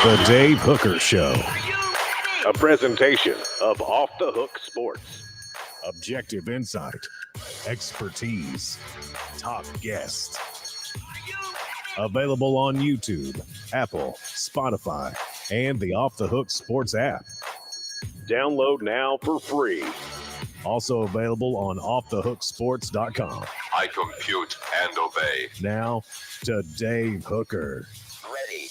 The Dave Hooker Show. A presentation of Off the Hook Sports. Objective insight, expertise, top guests. Available on YouTube, Apple, Spotify, and the Off the Hook Sports app. Download now for free. Also available on offthehooksports.com. I compute and obey. Now to Dave Hooker. Ready.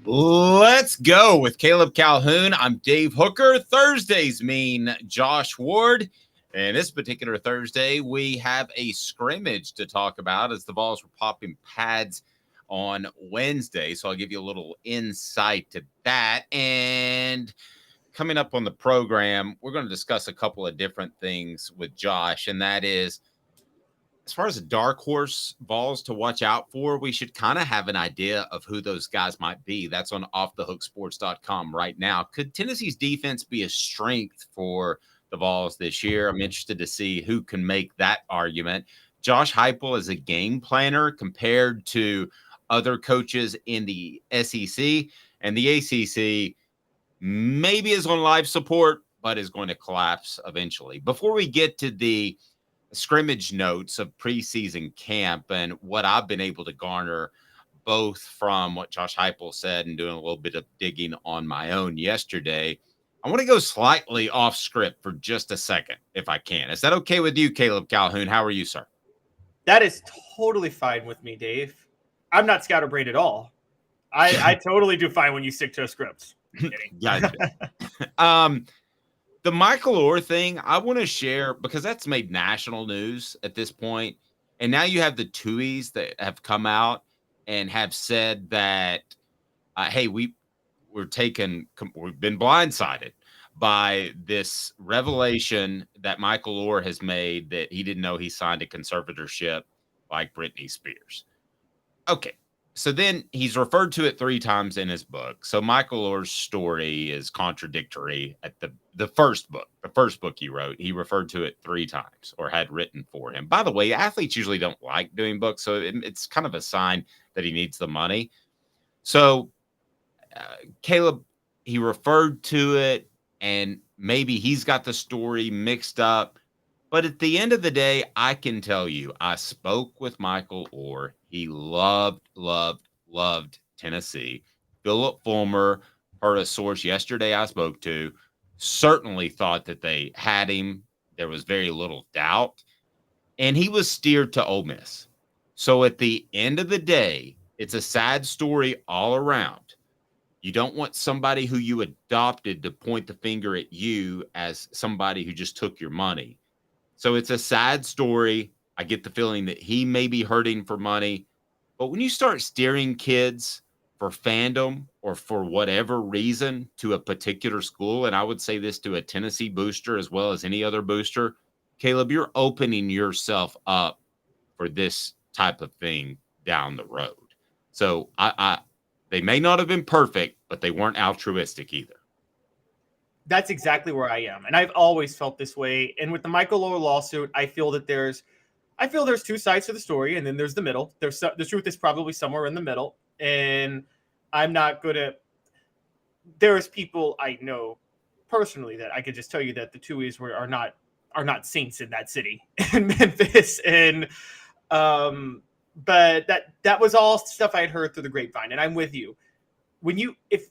Let's go with Caleb Calhoun. I'm Dave Hooker. Thursdays mean Josh Ward. And this particular Thursday, we have a scrimmage to talk about as the Vols were popping pads on Wednesday. So I'll give you a little insight to that. And coming up on the program, we're going to discuss a couple of different things with Josh. And that is, as far as a dark horse Vols to watch out for, we should kind of have an idea of who those guys might be. That's on offthehooksports.com right now. Could Tennessee's defense be a strength for the Vols this year? I'm interested to see who can make that argument. Josh Heupel is a game planner compared to other coaches in the SEC, and the ACC maybe is on life support, but is going to collapse eventually. Before we get to the scrimmage notes of preseason camp and what I've been able to garner both from what Josh Heupel said and doing a little bit of digging on my own yesterday, I want to go slightly off script for just a second, if I can. Is that okay with you, Caleb Calhoun? How are you, sir? That is totally fine with me, Dave. I'm not scatterbrained at all. I totally do fine when you stick to a script. Yeah. The Michael Orr thing, I want to share because that's made national news at this point. And now you have the Tuohys that have come out and have said that, hey, we've been blindsided by this revelation that Michael Orr has made that he didn't know he signed a conservatorship like Britney Spears. Okay. So then he's referred to it 3 times in his book. So Michael Orr's story is contradictory at the first book he wrote. He referred to it 3 times or had written for him. By the way, athletes usually don't like doing books, so it's kind of a sign that he needs the money. So Caleb, he referred to it, and maybe he's got the story mixed up. But at the end of the day, I can tell you, I spoke with Michael Orr. He loved Tennessee. Philip Fulmer, heard a source yesterday I spoke to, certainly thought that they had him. There was very little doubt. And he was steered to Ole Miss. So at the end of the day, it's a sad story all around. You don't want somebody who you adopted to point the finger at you as somebody who just took your money. So it's a sad story. I get the feeling that he may be hurting for money. But when you start steering kids for fandom or for whatever reason to a particular school, and I would say this to a Tennessee booster as well as any other booster, Caleb, you're opening yourself up for this type of thing down the road. So they may not have been perfect, but they weren't altruistic either. That's exactly where I am. And I've always felt this way. And with the Michael Orr lawsuit, I feel there's 2 sides to the story, and then there's the middle. The truth is probably somewhere in the middle. And I'm not good at – there's people I know personally that I could just tell you that the Tuohys are not saints in that city, in Memphis. And but that was all stuff I had heard through the grapevine. And I'm with you. When you – if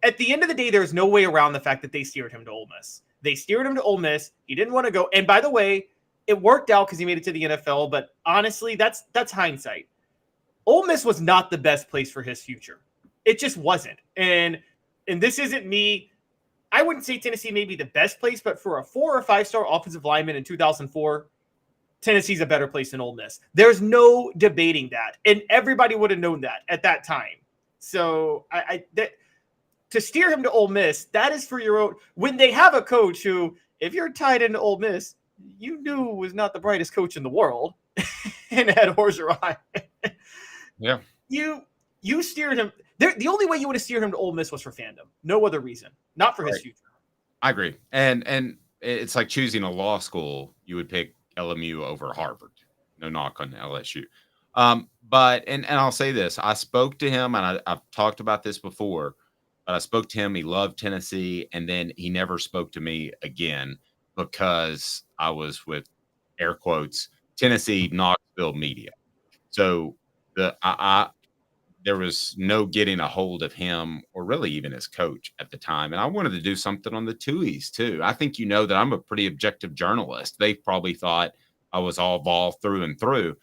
at the end of the day, there's no way around the fact that they steered him to Ole Miss. They steered him to Ole Miss. He didn't want to go. And by the way, it worked out because he made it to the NFL. But honestly, that's hindsight. Ole Miss was not the best place for his future. It just wasn't. And this isn't me. I wouldn't say Tennessee may be the best place, but for a 4 or 5-star offensive lineman in 2004, Tennessee's a better place than Ole Miss. There's no debating that. And everybody would have known that at that time. So to steer him to Ole Miss, that is for your own. When they have a coach who, if you're tied into Ole Miss, you knew was not the brightest coach in the world, and Ed Orgeron. Yeah. You steered him. The only way you would have steered him to Ole Miss was for fandom. No other reason. Not for his future. I agree. And it's like choosing a law school. You would pick LMU over Harvard. No knock on LSU. But I'll say this: I spoke to him, and I've talked about this before. But I spoke to him. He loved Tennessee, and then he never spoke to me again because I was with air quotes Tennessee Knoxville media. So there was no getting a hold of him or really even his coach at the time. And I wanted to do something on the Tuies too. I think you know that I'm a pretty objective journalist. They probably thought I was all Vol through and through.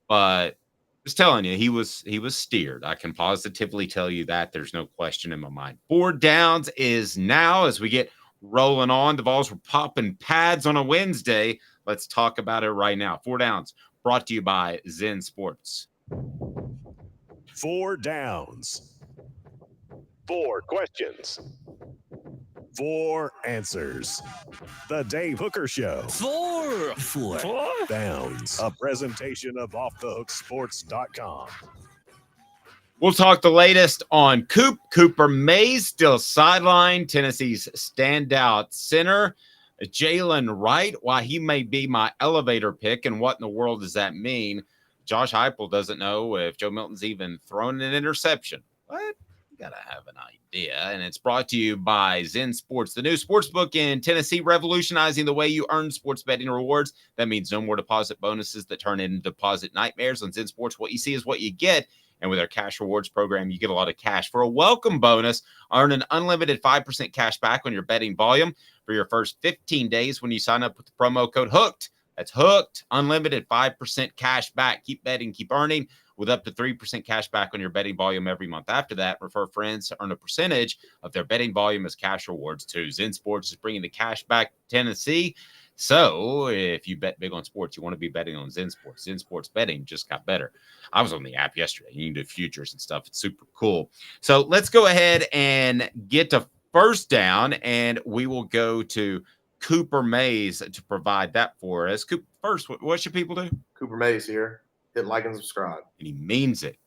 But just telling you, he was steered. I can positively tell you that. There's no question in my mind. 4 downs is now as we get rolling on. The Vols were popping pads on a Wednesday. Let's talk about it right now. 4 downs brought to you by Zen Sports. 4 downs. 4 questions. 4 answers. The Dave Hooker Show. 4 downs. A presentation of offthehooksports.com. We'll talk the latest on Cooper Mays, still sidelined. Tennessee's standout center. Jalen Wright, why he may be my elevator pick, and what in the world does that mean? Josh Heupel doesn't know if Joe Milton's even thrown an interception. What? You got to have an idea. And it's brought to you by Zen Sports, the new sportsbook in Tennessee, revolutionizing the way you earn sports betting rewards. That means no more deposit bonuses that turn into deposit nightmares. On Zen Sports, what you see is what you get. And with our cash rewards program, you get a lot of cash. For a welcome bonus, earn an unlimited 5% cash back on your betting volume for your first 15 days when you sign up with the promo code HOOKED. That's Hooked. Unlimited 5% cash back. Keep betting, keep earning with up to 3% cash back on your betting volume every month. After that, refer friends to earn a percentage of their betting volume as cash rewards too. Zen Sports is bringing the cash back to Tennessee. So if you bet big on sports, you want to be betting on Zen Sports. Zen Sports betting just got better. I was on the app yesterday. You can do futures and stuff. It's super cool. So let's go ahead and get to first down, and we will go to Cooper Mays to provide that for us. First, what should people do? Cooper Mays here. Hit like and subscribe. And he means it.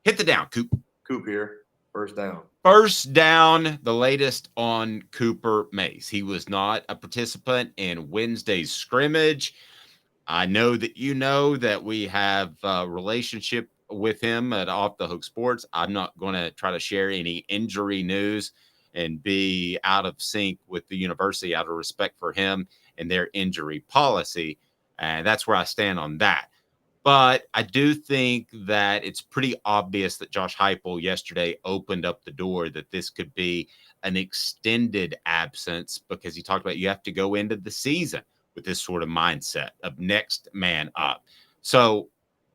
Hit the down, Coop. Coop here. First down. First down, the latest on Cooper Mays. He was not a participant in Wednesday's scrimmage. I know that you know that we have a relationship with him at Off the Hook Sports. I'm not going to try to share any injury news and be out of sync with the university out of respect for him and their injury policy. And that's where I stand on that. But I do think that it's pretty obvious that Josh Heupel yesterday opened up the door that this could be an extended absence, because he talked about you have to go into the season with this sort of mindset of next man up. So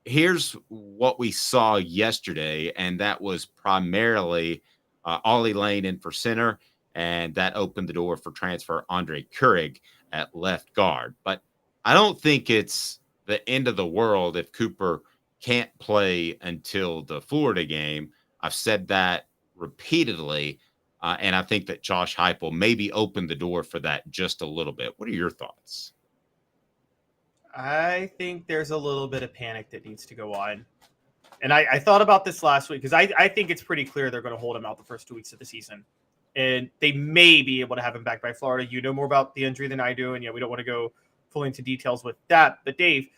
here's what we saw yesterday, and that was primarily Ollie Lane in for center, and that opened the door for transfer Andre Keurig at left guard. But I don't think it's the end of the world if Cooper can't play until the Florida game. I've said that repeatedly, and I think that Josh Heupel maybe opened the door for that just a little bit. What are your thoughts? I think there's a little bit of panic that needs to go on. And I thought about this last week because I think it's pretty clear they're going to hold him out the first 2 weeks of the season. And they may be able to have him back by Florida. You know more about the injury than I do, and we don't want to go fully into details with that. But Dave,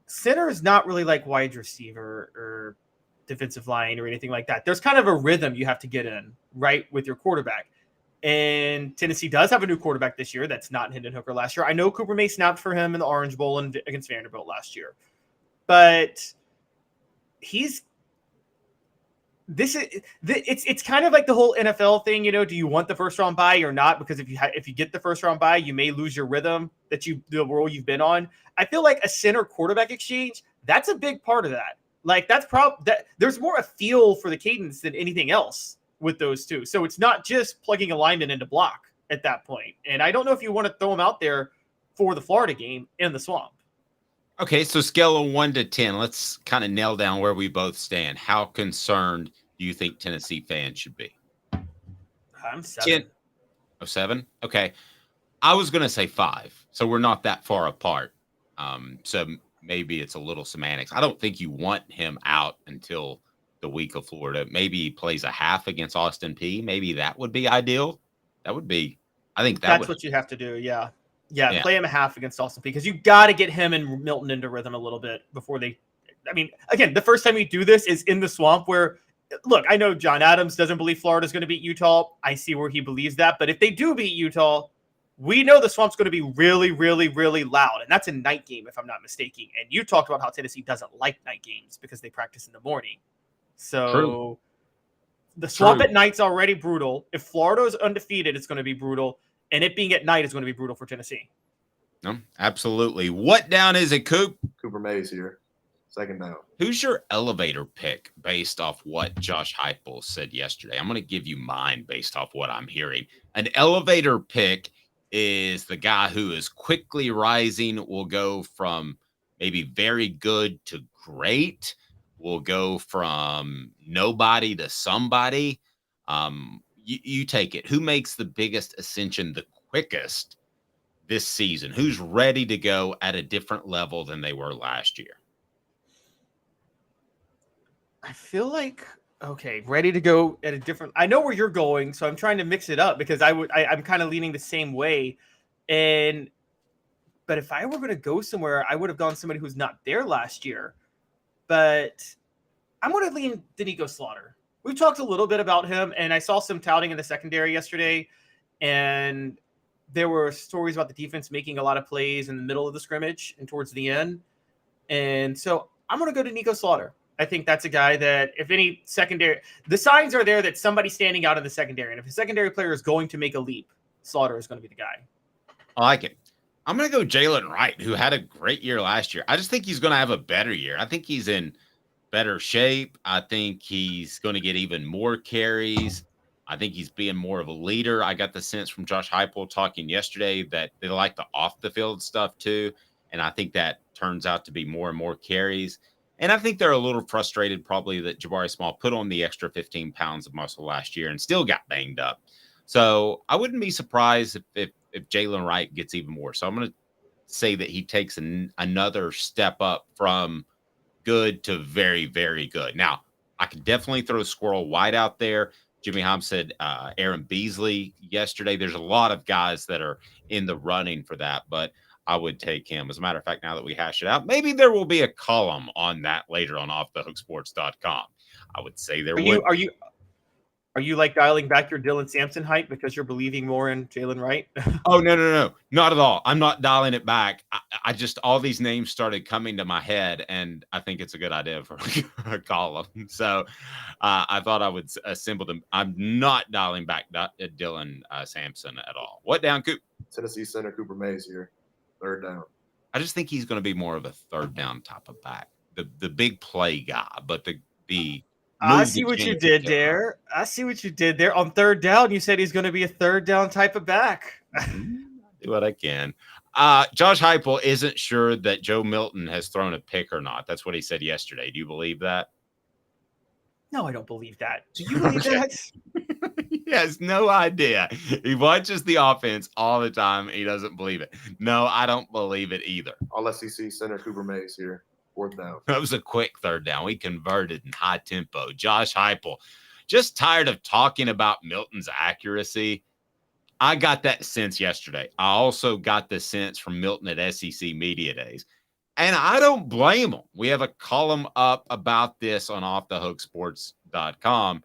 center is not really like wide receiver or defensive line or anything like that. There's kind of a rhythm you have to get in, right, with your quarterback. And Tennessee does have a new quarterback this year that's not Hendon Hooker last year. I know Cooper May snapped for him in the Orange Bowl and against Vanderbilt last year. But it's kind of like the whole NFL thing, do you want the first round bye or not? Because if you get the first round bye, you may lose your rhythm the role you've been on. I feel like a center quarterback exchange, that's a big part of that. Like there's more a feel for the cadence than anything else with those two. So it's not just plugging a lineman into block at that point. And I don't know if you want to throw him out there for the Florida game in the Swamp. Okay, so scale of 1 to 10. Let's kind of nail down where we both stand. How concerned do you think Tennessee fans should be? I'm 7. 7? Okay. I was going to say 5. So we're not that far apart. So maybe it's a little semantics. I don't think you want him out until the week of Florida. Maybe he plays a half against Austin Peay. Maybe that would be ideal. I think that's what you have to do. Yeah. Play him a half against Austin Peay because you got to get him and Milton into rhythm a little bit before they I mean, again, the first time you do this is in the swamp where, look, I know John Adams doesn't believe Florida's going to beat Utah. I see where he believes that. But if they do beat Utah, we know the swamp's going to be really, really, really loud. And that's a night game, if I'm not mistaken. And you talked about how Tennessee doesn't like night games because they practice in the morning. So True. the swamp True. at night's already brutal. If Florida is undefeated, it's going to be brutal. And it being at night is going to be brutal for Tennessee. No, absolutely. What down is it, Coop? Cooper Mays here. Second down. Who's your elevator pick based off what Josh Heupel said yesterday? I'm going to give you mine based off what I'm hearing. An elevator pick is the guy who is quickly rising, will go from maybe very good to great, will go from nobody to somebody. You take it. Who makes the biggest ascension the quickest this season? Who's ready to go at a different level than they were last year? I feel like, okay, ready to go at a different, I know where you're going, so I'm trying to mix it up because I'm kind of leaning the same way. But if I were going to go somewhere, I would have gone somebody who's not there last year. But I'm going to lean Danico Slaughter. We've talked a little bit about him, and I saw some touting in the secondary yesterday, and there were stories about the defense making a lot of plays in the middle of the scrimmage and towards the end. And so I'm going to go to Nico Slaughter. I think that's a guy that if any secondary, the signs are there that somebody's standing out in the secondary. And if a secondary player is going to make a leap, Slaughter is going to be the guy. I like it. I'm going to go Jalen Wright, who had a great year last year. I just think he's going to have a better year. I think he's in better shape. I think he's going to get even more carries. I think he's being more of a leader. I got the sense from Josh Heupel talking yesterday that they like the off the field stuff too. And I think that turns out to be more and more carries. And I think they're a little frustrated probably that Jabari Small put on the extra 15 pounds of muscle last year and still got banged up. So I wouldn't be surprised if Jalen Wright gets even more. So I'm going to say that he takes another step up from good to very, very good. Now, I could definitely throw Squirrel White out there. Jimmy Hom said Aaron Beasley yesterday. There's a lot of guys that are in the running for that, but I would take him. As a matter of fact, now that we hash it out, maybe there will be a column on that later on offthehooksports.com. I would say there would. Are you like dialing back your Dylan Sampson hype because you're believing more in Jalen Wright? Oh, no. Not at all. I'm not dialing it back. I just, all these names started coming to my head, and I think it's a good idea for a column. So I thought I would assemble them. I'm not dialing back Dylan Sampson at all. What down, Coop? Tennessee center Cooper Mays here. Third down. I just think he's going to be more of a third down type of back, the big play guy, but the I see what you did there. On third down, you said he's going to be a third down type of back. Do what I can. Josh Heupel isn't sure that Joe Milton has thrown a pick or not. That's what he said yesterday. Do you believe that? No, I don't believe that. Do you believe that? He has no idea. He watches the offense all the time. He doesn't believe it. No, I don't believe it either. All SEC center Cooper Mays here. Fourth down. That was a quick third down. We converted in high tempo. Josh Heupel, just tired of talking about Milton's accuracy. I got that sense yesterday. I also got the sense from Milton at SEC Media Days. And I don't blame him. We have a column up about this on offthehooksports.com.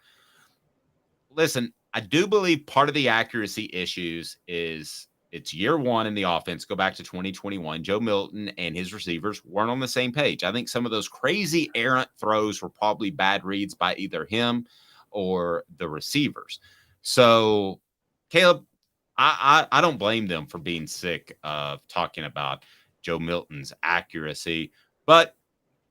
Listen, I do believe part of the accuracy issues is it's year one in the offense. Go back to 2021. Joe Milton and his receivers weren't on the same page. I think some of those crazy errant throws were probably bad reads by either him or the receivers. So, Caleb, I don't blame them for being sick of talking about Joe Milton's accuracy, but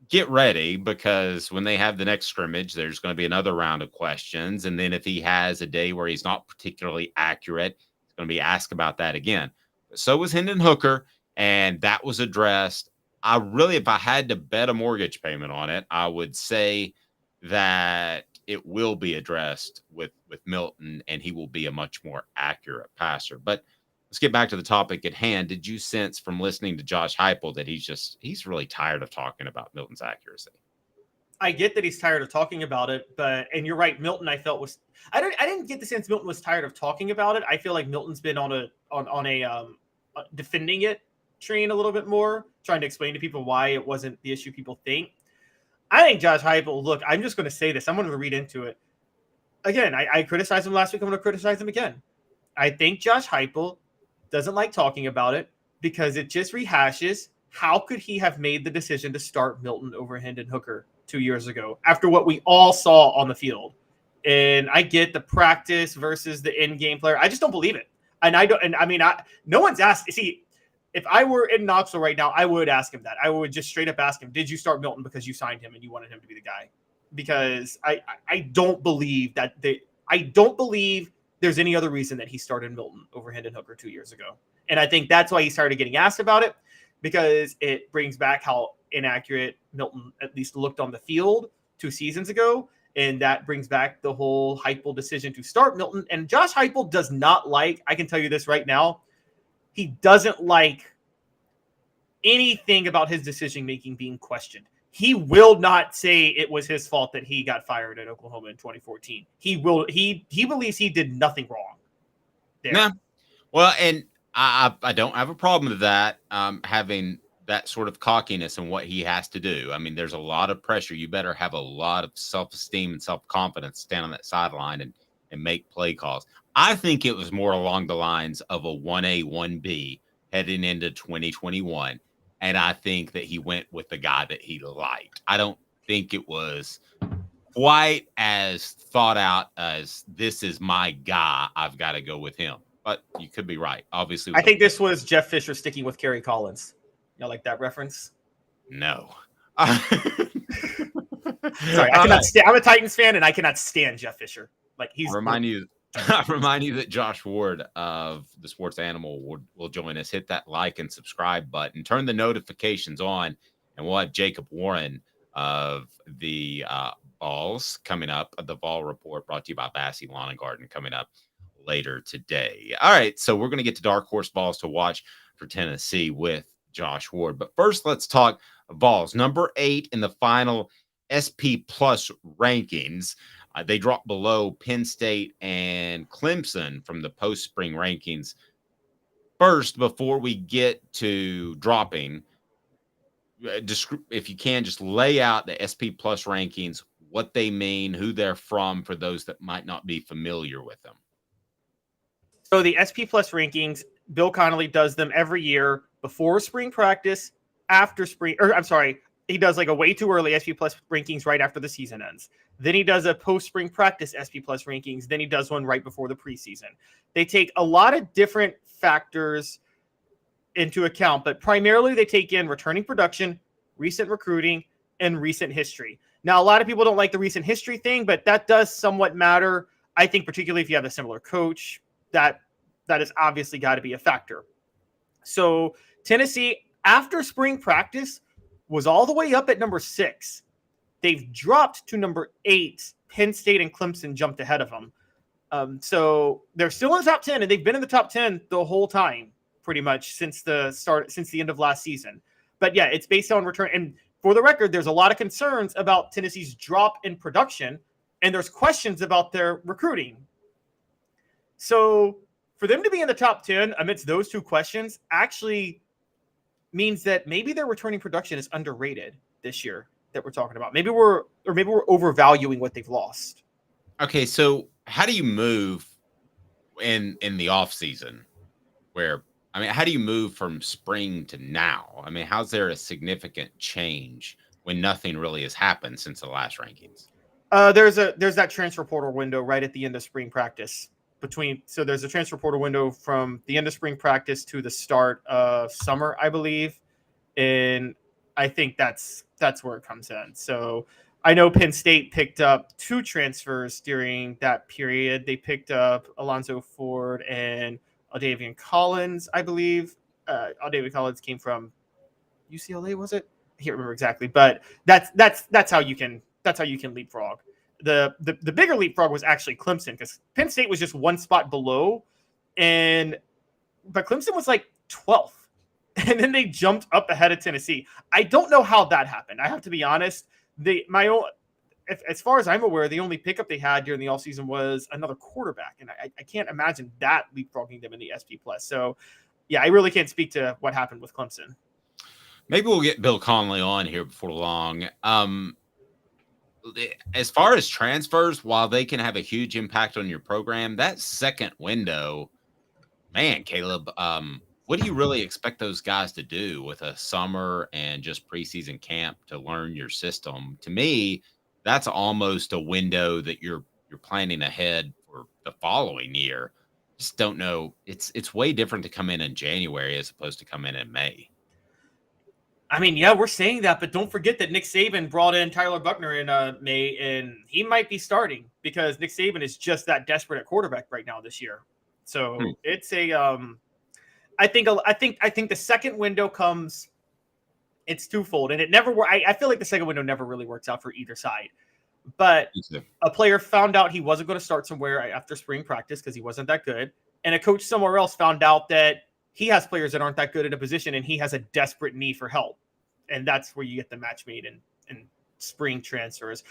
get ready because when they have the next scrimmage, there's going to be another round of questions. And then if he has a day where he's not particularly accurate, he's going to be asked about that again. But so was Hendon Hooker, and that was addressed. If I had to bet a mortgage payment on it, I would say that it will be addressed with Milton, and he will be a much more accurate passer. But let's get back to the topic at hand. Did you sense from listening to Josh Heupel that he's really tired of talking about Milton's accuracy? I get that he's tired of talking about it, and you're right. Milton, I felt I didn't get the sense Milton was tired of talking about it. I feel like Milton's been on a defending it train a little bit more, trying to explain to people why it wasn't the issue people think. I think Josh Heupel, look, I'm just going to say this. I'm going to read into it. Again, I criticized him last week. I'm going to criticize him again. I think Josh Heupel doesn't like talking about it because it just rehashes how could he have made the decision to start Milton over Hendon Hooker 2 years ago after what we all saw on the field. And I get the practice versus the in-game player. I just don't believe it. And no one's asked. See, if I were in Knoxville right now, I would ask him that. I would just straight up ask him, did you start Milton because you signed him and you wanted him to be the guy? Because I don't believe that I don't believe there's any other reason that he started Milton over Hendon Hooker 2 years ago. And I think that's why he started getting asked about it, because it brings back how inaccurate Milton at least looked on the field 2 seasons ago. And that brings back the whole Heupel decision to start Milton. And Josh Heupel does not like, I can tell you this right now, he doesn't like anything about his decision-making being questioned. He will not say it was his fault that he got fired at Oklahoma in 2014. He believes he did nothing wrong there. Yeah. Well, and I don't have a problem with that, having that sort of cockiness in what he has to do. I mean, there's a lot of pressure. You better have a lot of self-esteem and self-confidence, stand on that sideline and make play calls. I think it was more along the lines of a 1A, 1B heading into 2021. And I think that he went with the guy that he liked. I don't think it was quite as thought out as this is my guy. I've got to go with him. But you could be right. Obviously, I think this was Jeff Fisher sticking with Kerry Collins. You know, like that reference? No. Sorry, I cannot stand. I'm a Titans fan, and I cannot stand Jeff Fisher. Like I remind you that Josh Ward of the Sports Animal will join us. Hit that like and subscribe button. Turn the notifications on, and we'll have Jacob Warren of the Vols coming up. The Vol Report brought to you by Bassey Lawn and Garden coming up later today. All right, so we're going to get to dark horse balls to watch for Tennessee with Josh Ward. But first, let's talk Vols. Number 8 in the final SP Plus rankings. They dropped below Penn State and Clemson from the post-spring rankings. First, before we get to dropping, if you can, just lay out the SP Plus rankings, what they mean, who they're from, for those that might not be familiar with them. So the SP Plus rankings, Bill Connolly does them every year before spring practice, after spring, or I'm sorry, he does like a way too early SP Plus rankings right after the season ends. Then he does a post-spring practice SP Plus rankings. Then he does one right before the preseason. They take a lot of different factors into account, but primarily they take in returning production, recent recruiting, and recent history. Now, a lot of people don't like the recent history thing, but that does somewhat matter. I think particularly if you have a similar coach, that has obviously got to be a factor. So Tennessee, after spring practice, was all the way up at number 6. They've dropped to number 8. Penn State and Clemson jumped ahead of them. So they're still in the top 10, and they've been in the top 10 the whole time, pretty much since the end of last season. But yeah, it's based on return. And for the record, there's a lot of concerns about Tennessee's drop in production, and there's questions about their recruiting. So for them to be in the top 10 amidst those two questions actually means that maybe their returning production is underrated this year that we're talking about. Maybe we're overvaluing what they've lost. Okay, so how do you move in the off season how do you move from spring to now? I mean, how's there a significant change when nothing really has happened since the last rankings? There's that transfer portal window right at the end of spring practice. So there's a transfer portal window from the end of spring practice to the start of summer, I believe. And I think that's where it comes in. So I know Penn State picked up 2 transfers during that period. They picked up Alonzo Ford and Aldavian Collins, I believe. Aldavian Collins came from UCLA, was it? I can't remember exactly, but that's how you can leapfrog. The bigger leapfrog was actually Clemson, because Penn State was just 1 spot below, but Clemson was like 12th, and then they jumped up ahead of Tennessee. I don't know how that happened. I have to be honest. As far as I'm aware, the only pickup they had during the offseason was another quarterback, and I can't imagine that leapfrogging them in the SP Plus. So, yeah, I really can't speak to what happened with Clemson. Maybe we'll get Bill Connolly on here before long. as far as transfers, while they can have a huge impact on your program, that second window, man, Caleb, what do you really expect those guys to do with a summer and just preseason camp to learn your system? To me, that's almost a window that you're planning ahead for the following year. Just don't know. It's way different to come in January as opposed to come in May. I mean, yeah, we're saying that, but don't forget that Nick Saban brought in Tyler Buckner in May, and he might be starting because Nick Saban is just that desperate at quarterback right now this year. So it's a, I think the second window comes. It's twofold, and it never. I feel like the second window never really works out for either side. But a player found out he wasn't going to start somewhere after spring practice because he wasn't that good, and a coach somewhere else found out that he has players that aren't that good at a position, and he has a desperate need for help. And that's where you get the match made in spring transfers.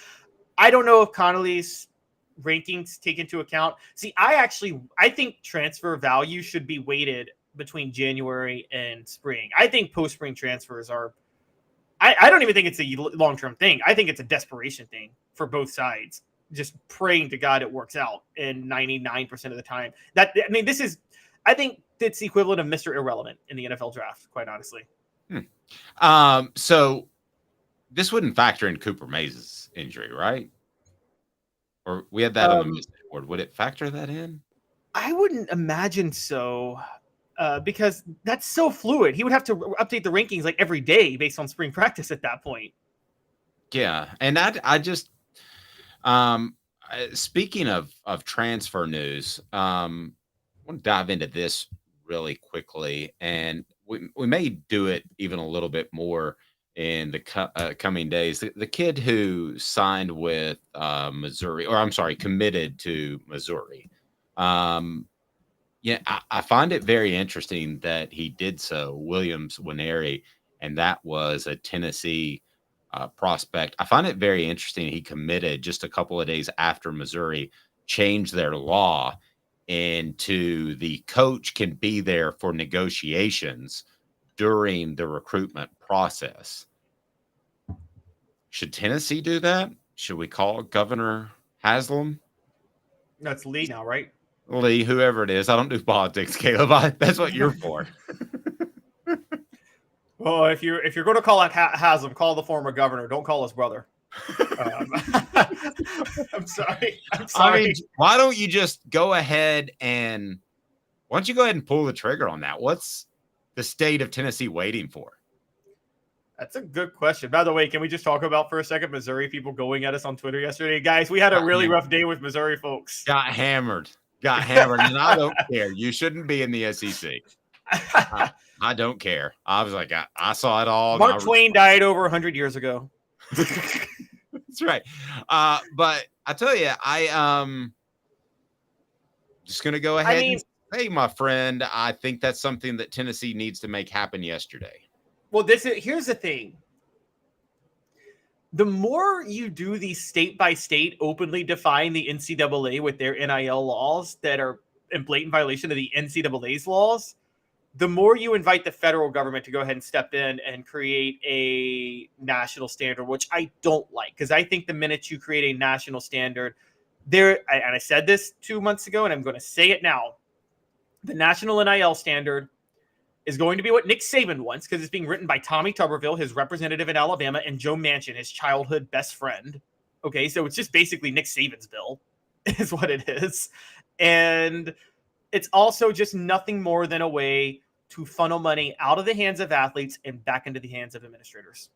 I don't know if Connolly's rankings take into account. See, I think transfer value should be weighted between January and spring. I think post-spring transfers are – I don't even think it's a long-term thing. I think it's a desperation thing for both sides, just praying to God it works out in 99% of the time. I think it's the equivalent of Mr. Irrelevant in the NFL draft, quite honestly. So this wouldn't factor in Cooper Mays' injury, right? Or we had that on the message board. Would it factor that in? I wouldn't imagine so, because that's so fluid. He would have to update the rankings like every day based on spring practice at that point. Yeah, and I just speaking of transfer news, I want to dive into this really quickly, and we may do it even a little bit more in the coming days. The kid who signed with Missouri, or I'm sorry, committed to Missouri. Yeah, I find it very interesting that he did so, Williams Winery, and that was a Tennessee prospect. I find it very interesting he committed just a couple of days after Missouri changed their law into the coach can be there for negotiations during the recruitment process. Should Tennessee do that? Should we call Governor Haslam? That's Lee now, right? Lee, whoever it is. I don't do politics, Caleb. That's what you're for. Well, if you're going to call it Haslam, call the former governor. Don't call his brother. I'm sorry. I mean, why don't you just go ahead and pull the trigger on that? What's the state of Tennessee waiting for? That's a good question. By the way, can we just talk about for a second Missouri people going at us on Twitter yesterday? Guys, we had a really rough day with Missouri folks. Got hammered, and I don't care. You shouldn't be in the SEC. I don't care. I was like, I saw it all. Mark Twain died over 100 years ago. That's right. But I tell you, just going to go ahead and say, my friend, I think that's something that Tennessee needs to make happen yesterday. Well, here's the thing. The more you do these state by state openly define the NCAA with their NIL laws that are in blatant violation of the NCAA's laws, the more you invite the federal government to go ahead and step in and create a national standard, which I don't like, because I think the minute you create a national standard, and I said this 2 months ago, and I'm going to say it now, the national NIL standard is going to be what Nick Saban wants, because it's being written by Tommy Tuberville, his representative in Alabama, and Joe Manchin, his childhood best friend. Okay, so it's just basically Nick Saban's bill is what it is. And it's also just nothing more than a way to funnel money out of the hands of athletes and back into the hands of administrators.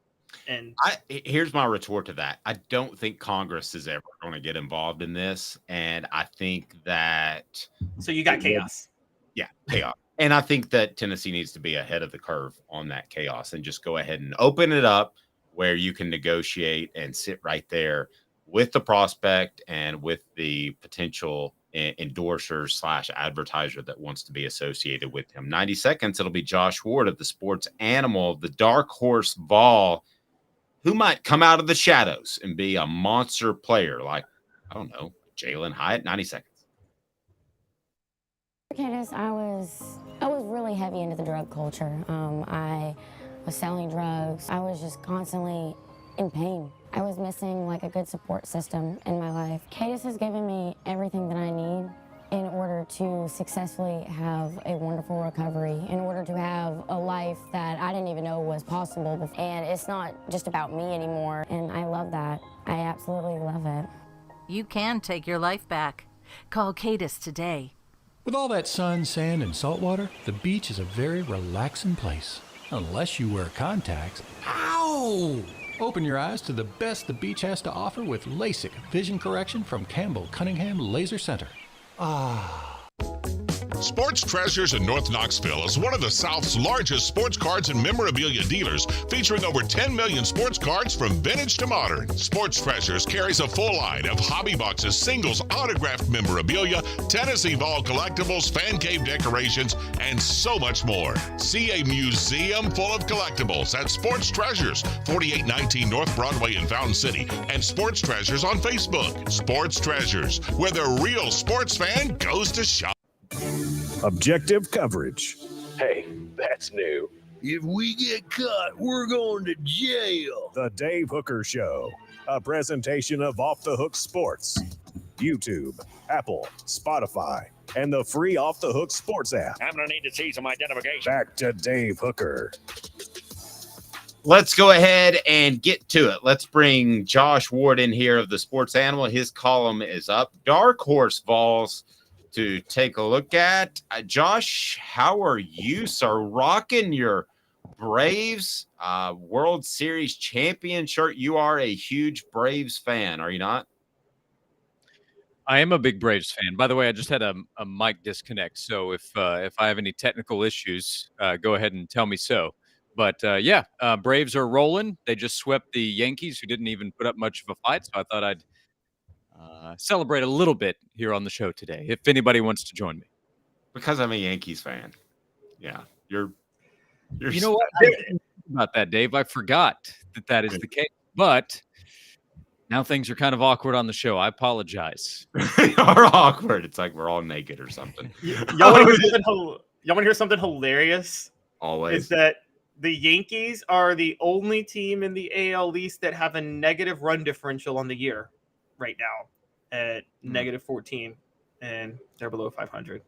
And here's my retort to that. I don't think Congress is ever going to get involved in this. And I think that... So you got chaos. Yeah, chaos. And I think that Tennessee needs to be ahead of the curve on that chaos and just go ahead and open it up where you can negotiate and sit right there with the prospect and with the potential endorser / advertiser that wants to be associated with him. 90 seconds, it'll be Josh Ward of the Sports Animal, the dark horse Vol, who might come out of the shadows and be a monster player like, I don't know, Jalen Hyatt. 90 seconds. Candace, I was really heavy into the drug culture. I was selling drugs. I was just constantly in pain. I was missing like a good support system in my life. Cadis has given me everything that I need in order to successfully have a wonderful recovery, in order to have a life that I didn't even know was possible. And it's not just about me anymore, and I love that. I absolutely love it. You can take your life back. Call Cadis today. With all that sun, sand, and salt water, the beach is a very relaxing place. Unless you wear contacts. Ow! Open your eyes to the best the beach has to offer with LASIK vision correction from Campbell Cunningham Laser Center. Sports Treasures in North Knoxville is one of the South's largest sports cards and memorabilia dealers, featuring over 10 million sports cards from vintage to modern. Sports Treasures carries a full line of hobby boxes, singles, autographed memorabilia, Tennessee Vol collectibles, fan cave decorations, and so much more. See a museum full of collectibles at Sports Treasures, 4819 North Broadway in Fountain City, and Sports Treasures on Facebook. Sports Treasures, where the real sports fan goes to shop. Objective coverage. Hey, that's new. If we get caught, we're going to jail. The Dave Hooker Show, a presentation of Off the Hook Sports. YouTube, Apple, Spotify, and the free Off the Hook Sports app. I'm going to need to see some identification. Back to Dave Hooker. Let's go ahead and get to it. Let's bring Josh Ward in here of the Sports Animal. His column is up. Dark Horse Vols to take a look at. Josh, how are you, sir? Rocking your Braves World Series champion shirt. You are a huge Braves fan, are you not? I am a big Braves fan. By the way, I just had a mic disconnect, so if I have any technical issues, go ahead and tell me so. But Braves are rolling. They just swept the Yankees, who didn't even put up much of a fight, so I thought I'd celebrate a little bit here on the show today, if anybody wants to join me. Because I'm a Yankees fan. Yeah, you're. You know what? I didn't think about that, Dave. I forgot that is the case, but now things are kind of awkward on the show. I apologize. They are awkward. It's like we're all naked or something. Y'all want to hear something hilarious? Always. Is that the Yankees are the only team in the AL East that have a negative run differential on the year right now at negative 14, and they're below 500.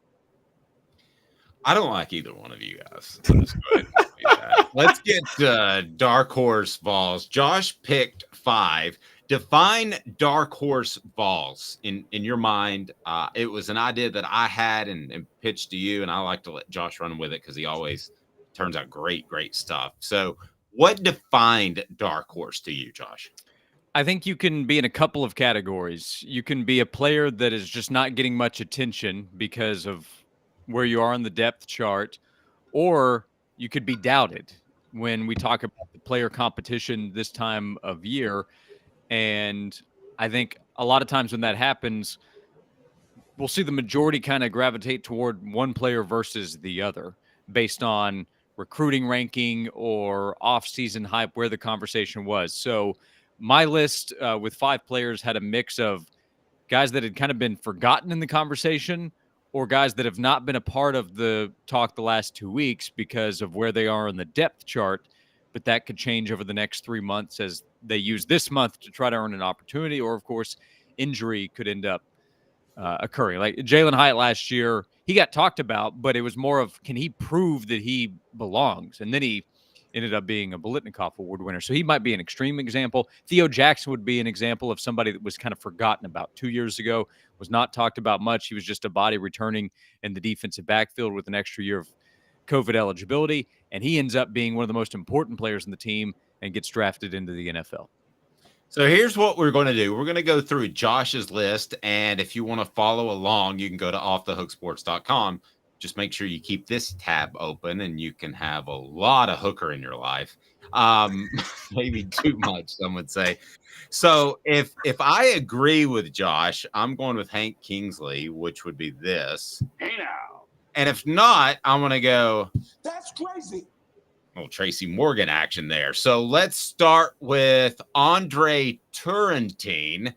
I don't like either one of you guys. Let's go ahead and say that. Let's get Dark Horse Vols. Josh picked 5. Define Dark Horse Vols in your mind. It was an idea that I had and pitched to you, and I like to let Josh run with it because he always turns out great stuff. So what defined Dark Horse to you, Josh? I think you can be in a couple of categories. You can be a player that is just not getting much attention because of where you are on the depth chart, or you could be doubted when we talk about the player competition this time of year. And I think a lot of times when that happens, we'll see the majority kind of gravitate toward one player versus the other based on recruiting ranking or off-season hype, where the conversation was. So my list with 5 players had a mix of guys that had kind of been forgotten in the conversation or guys that have not been a part of the talk the last 2 weeks because of where they are in the depth chart. But that could change over the next 3 months as they use this month to try to earn an opportunity. Or, of course, injury could end up occurring. Like Jalen Hyatt last year, he got talked about, but it was more of, can he prove that he belongs? And then he ended up being a Biletnikoff Award winner. So he might be an extreme example. Theo Jackson would be an example of somebody that was kind of forgotten about 2 years ago, was not talked about much. He was just a body returning in the defensive backfield with an extra year of COVID eligibility. And he ends up being one of the most important players in the team and gets drafted into the NFL. So here's what we're going to do. We're going to go through Josh's list. And if you want to follow along, you can go to offthehooksports.com. Just make sure you keep this tab open and you can have a lot of Hooker in your life. Maybe too much, some would say. So if I agree with Josh, I'm going with Hank Kingsley, which would be this. Hey now. And if not, I'm going to go. That's crazy. Little Tracy Morgan action there. So let's start with Andre Turrentine.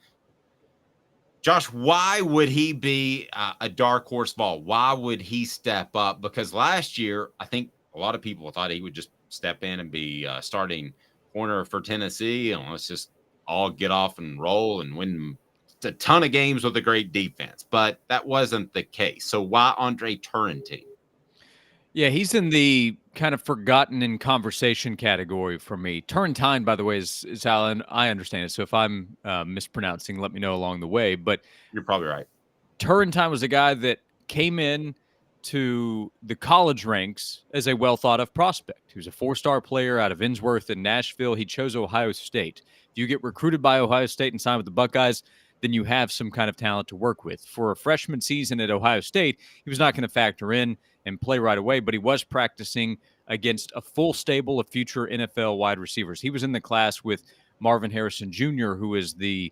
Josh, why would he be a dark horse ball? Why would he step up? Because last year, I think a lot of people thought he would just step in and be starting corner for Tennessee, and let's just all get off and roll and win a ton of games with a great defense. But that wasn't the case. So why Andre Turrentine? Yeah, he's in the kind of forgotten in conversation category for me. Turrentine, by the way, is how I understand it. So if I'm mispronouncing, let me know along the way. But you're probably right. Turrentine was a guy that came in to the college ranks as a well-thought-of prospect. He was a 4-star player out of Innsworth in Nashville. He chose Ohio State. If you get recruited by Ohio State and sign with the Buckeyes, then you have some kind of talent to work with. For a freshman season at Ohio State, he was not going to factor in and play right away, but he was practicing against a full stable of future NFL wide receivers. He was in the class with Marvin Harrison Jr., who is the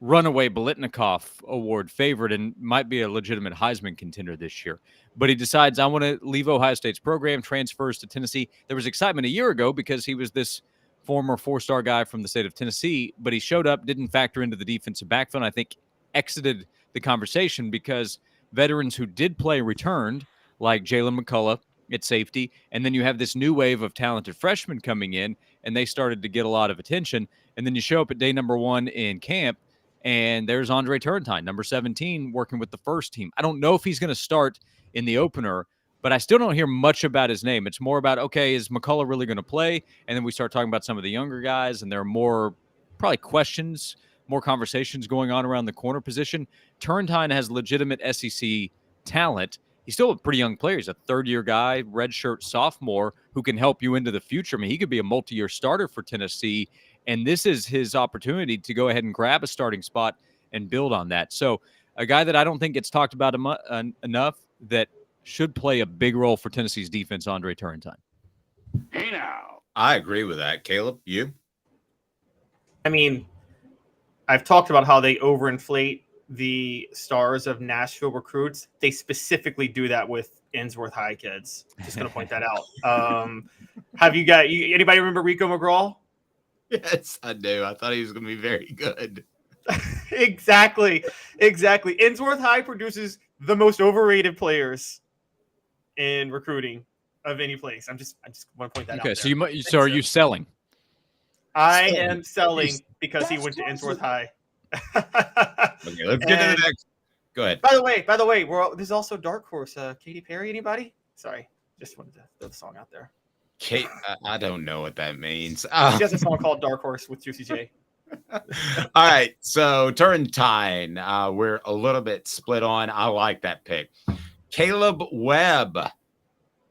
runaway Biletnikoff Award favorite and might be a legitimate Heisman contender this year. But he decides, I want to leave Ohio State's program, transfers to Tennessee. There was excitement a year ago because he was this former 4-star guy from the state of Tennessee, but he showed up, didn't factor into the defensive backfield, and I think exited the conversation because veterans who did play returned, like Jalen McCullough at safety, and then you have this new wave of talented freshmen coming in, and they started to get a lot of attention. And then you show up at day number 1 in camp, and there's Andre Turrentine, number 17, working with the first team. I don't know if he's going to start in the opener, but I still don't hear much about his name. It's more about, okay, is McCullough really going to play? And then we start talking about some of the younger guys, and there are more probably questions, more conversations going on around the corner position. Turrentine has legitimate SEC talent. He's still a pretty young player. He's a third-year guy, redshirt sophomore, who can help you into the future. I mean, he could be a multi-year starter for Tennessee, and this is his opportunity to go ahead and grab a starting spot and build on that. So a guy that I don't think gets talked about enough that should play a big role for Tennessee's defense, Andre Turrentine. Hey now. I agree with that. Caleb, you? I mean, I've talked about how they overinflate the stars of Nashville recruits. They specifically do that with Innsworth High kids. Just going to point that out. Have you got anybody remember Rico McGraw? Yes, I do. I thought he was going to be very good. Exactly. Innsworth High produces the most overrated players in recruiting of any place. I just want to point that out. Okay, so are you selling? I am selling because he went to Innsworth High. Okay, let's get to the next. Go ahead. By the way, there's also Dark Horse. Katy Perry, anybody? Sorry, just wanted to throw the song out there. Kate, I don't know what that means. She has a song called Dark Horse with Juicy J. All right, so Turrentine, we're a little bit split on. I like that pick. Caleb Webb.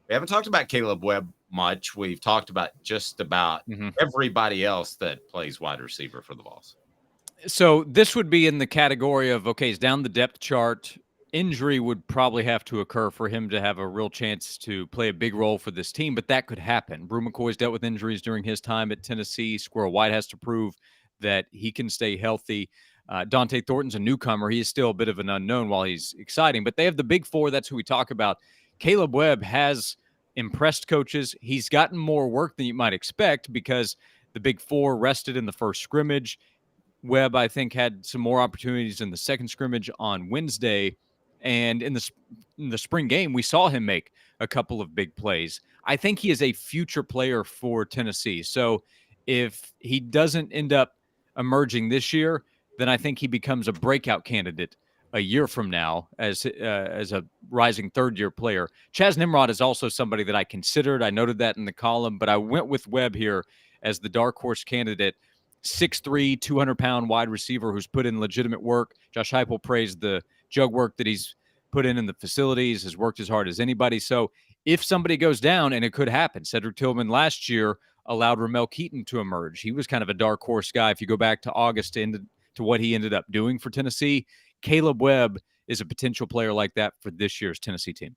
We haven't talked about Caleb Webb much. We've talked about just about everybody else that plays wide receiver for the Vols. So this would be in the category of, okay, he's down the depth chart. Injury would probably have to occur for him to have a real chance to play a big role for this team, but that could happen. Brew McCoy's dealt with injuries during his time at Tennessee. Squirrel White has to prove that he can stay healthy. Dante Thornton's a newcomer. He is still a bit of an unknown while he's exciting, but they have the big four. That's who we talk about. Caleb Webb has impressed coaches. He's gotten more work than you might expect because the big four rested in the first scrimmage. Webb, I think, had some more opportunities in the second scrimmage on Wednesday. And in the spring game, we saw him make a couple of big plays. I think he is a future player for Tennessee. So if he doesn't end up emerging this year, then I think he becomes a breakout candidate a year from now as a rising third-year player. Chaz Nimrod is also somebody that I considered. I noted that in the column, but I went with Webb here as the dark horse candidate. 6'3", 200-pound wide receiver who's put in legitimate work. Josh Heupel praised the jug work that he's put in the facilities, has worked as hard as anybody. So if somebody goes down, and it could happen, Cedric Tillman last year allowed Ramel Keaton to emerge. He was kind of a dark horse guy. If you go back to August to what he ended up doing for Tennessee, Caleb Webb is a potential player like that for this year's Tennessee team.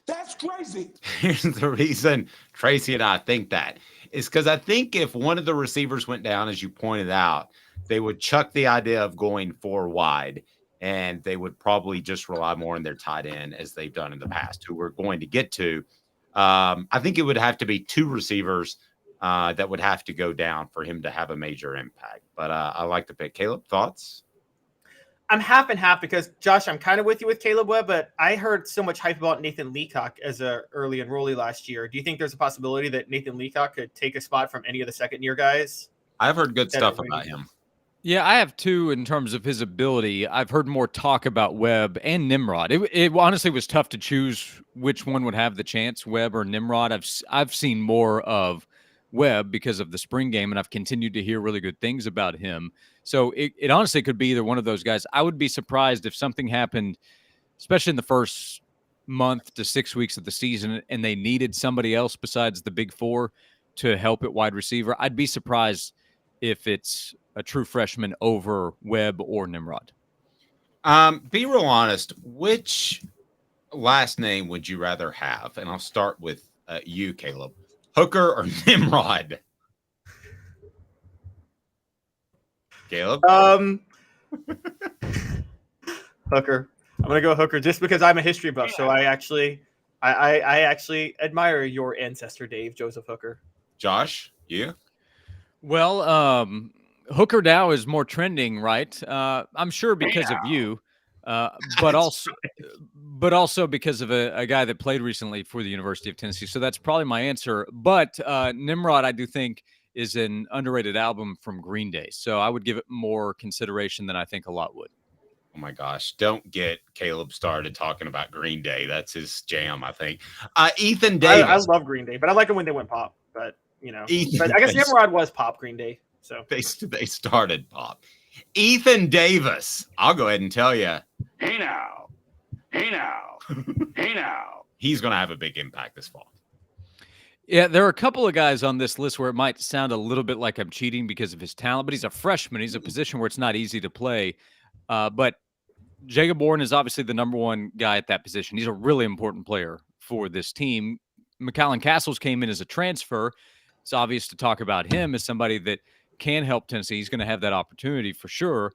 That's crazy. Here's the reason Tracy and I think that is because I think if one of the receivers went down, as you pointed out, they would chuck the idea of going 4 wide, and they would probably just rely more on their tight end as they've done in the past, who we're going to get to. I think it would have to be 2 receivers that would have to go down for him to have a major impact. But I like the pick. Caleb, thoughts? I'm half and half because, Josh, I'm kind of with you with Caleb Webb, but I heard so much hype about Nathan Leacock as a early enrollee last year. Do you think there's a possibility that Nathan Leacock could take a spot from any of the second-year guys? I've heard good stuff about him. Yeah, I have too in terms of his ability. I've heard more talk about Webb and Nimrod. It honestly was tough to choose which one would have the chance, Webb or Nimrod. I've seen more of Webb because of the spring game, and I've continued to hear really good things about him. So it honestly could be either one of those guys. I would be surprised if something happened, especially in the first month to 6 weeks of the season, and they needed somebody else besides the big four to help at wide receiver. I'd be surprised if it's a true freshman over Webb or Nimrod. Be real honest. Which last name would you rather have? And I'll start with you, Caleb. Hooker or Nimrod? Caleb? Hooker. I'm gonna go Hooker just because I'm a history buff. So I actually admire your ancestor, Dave Joseph Hooker. Josh, you? Well, Hooker now is more trending, right? I'm sure because of you, but also because of a guy that played recently for the University of Tennessee. So that's probably my answer. But Nimrod, I do think, is an underrated album from Green Day. So I would give it more consideration than I think a lot would. Oh my gosh, don't get Caleb started talking about Green Day. That's his jam, I think. Ethan Davis. I love Green Day, but I like them when they went pop. But, but I guess Nimrod was pop Green Day. So they started pop. Ethan Davis. I'll go ahead and tell you. Hey now. He's going to have a big impact this fall. Yeah, there are a couple of guys on this list where it might sound a little bit like I'm cheating because of his talent, but he's a freshman. He's a position where it's not easy to play. But Jacob Bourne is obviously the number one guy at that position. He's a really important player for this team. McCallan Castles came in as a transfer. It's obvious to talk about him as somebody that can help Tennessee. He's going to have that opportunity for sure.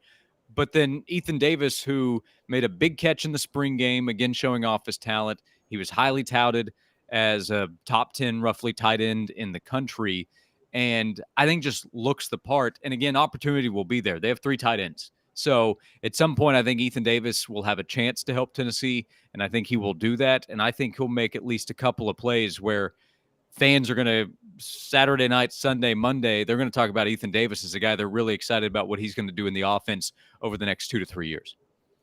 But then Ethan Davis, who made a big catch in the spring game, again showing off his talent. He was highly touted as a top 10 roughly tight end in the country. And I think just looks the part. And again, opportunity will be there. They have 3 tight ends. So at some point, I think Ethan Davis will have a chance to help Tennessee, and I think he will do that. And I think he'll make at least a couple of plays where fans are going to Saturday night, Sunday, Monday, they're going to talk about Ethan Davis as a guy they're really excited about what he's going to do in the offense over the next 2 to 3 years.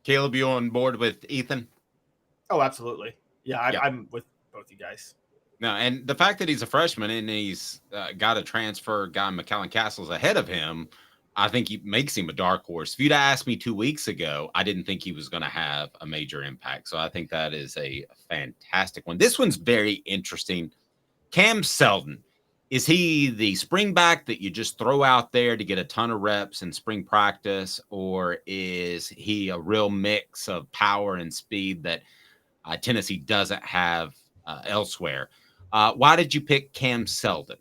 Caleb, you on board with Ethan? Oh, absolutely. Yeah, I'm with both you guys. No, and the fact that he's a freshman and he's got a transfer guy, McCallan Castles, ahead of him, I think he makes him a dark horse. If you'd asked me 2 weeks ago, I didn't think he was going to have a major impact. So I think that is a fantastic one. This one's very interesting. Cam Seldon, is he the spring back that you just throw out there to get a ton of reps in spring practice, or is he a real mix of power and speed that Tennessee doesn't have elsewhere? Why did you pick Cam Seldon?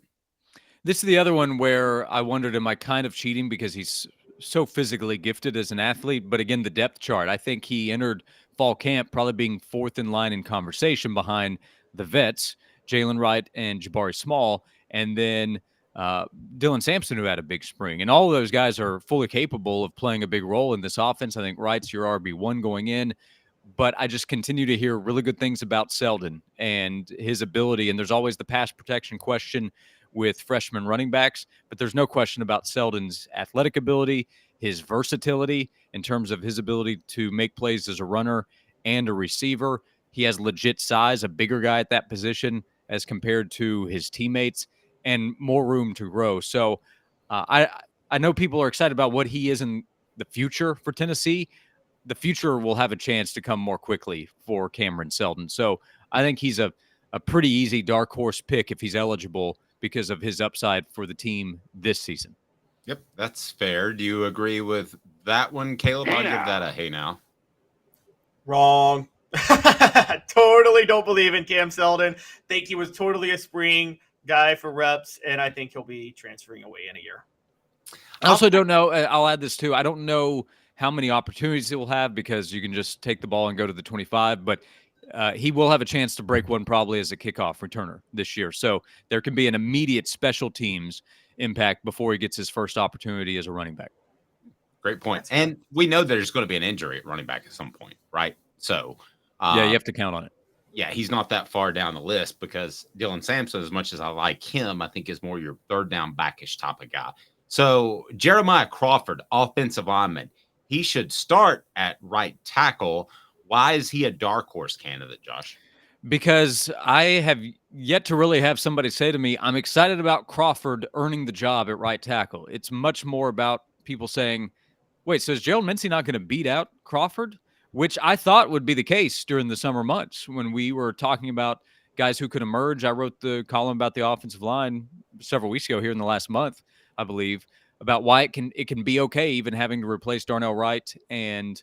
This is the other one where I wondered, am I kind of cheating because he's so physically gifted as an athlete? But again, the depth chart, I think he entered fall camp probably being 4th in line in conversation behind the vets, Jalen Wright and Jabari Small, and then Dylan Sampson, who had a big spring. And all of those guys are fully capable of playing a big role in this offense. I think Wright's your RB1 going in. But I just continue to hear really good things about Seldon and his ability. And there's always the pass protection question with freshman running backs, but there's no question about Seldon's athletic ability, his versatility in terms of his ability to make plays as a runner and a receiver. He has legit size, a bigger guy at that position as compared to his teammates, and more room to grow. So I know people are excited about what he is in the future for Tennessee. The future will have a chance to come more quickly for Cameron Seldon. So I think he's a pretty easy dark horse pick if he's eligible because of his upside for the team this season. Yep, that's fair. Do you agree with that one, Caleb? I'll give that a hey now. Wrong. Totally don't believe in Cam Seldon. Think he was totally a spring guy for reps, and I think he'll be transferring away in a year. I also don't know. I'll add this too. I don't know how many opportunities he will have because you can just take the ball and go to the 25, but he will have a chance to break one probably as a kickoff returner this year. So there can be an immediate special teams impact before he gets his first opportunity as a running back. Great point. And we know there's going to be an injury at running back at some point, right? So, yeah, you have to count on it. Yeah, he's not that far down the list because Dylan Sampson, as much as I like him, I think is more your third down backish type of guy. So Jeremiah Crawford, offensive lineman, he should start at right tackle. Why is he a dark horse candidate, Josh? Because I have yet to really have somebody say to me, I'm excited about Crawford earning the job at right tackle. It's much more about people saying, wait, so is Gerald Mincey not going to beat out Crawford? Which I thought would be the case during the summer months when we were talking about guys who could emerge. I wrote the column about the offensive line several weeks ago here in the last month, I believe, about why it can be okay even having to replace Darnell Wright and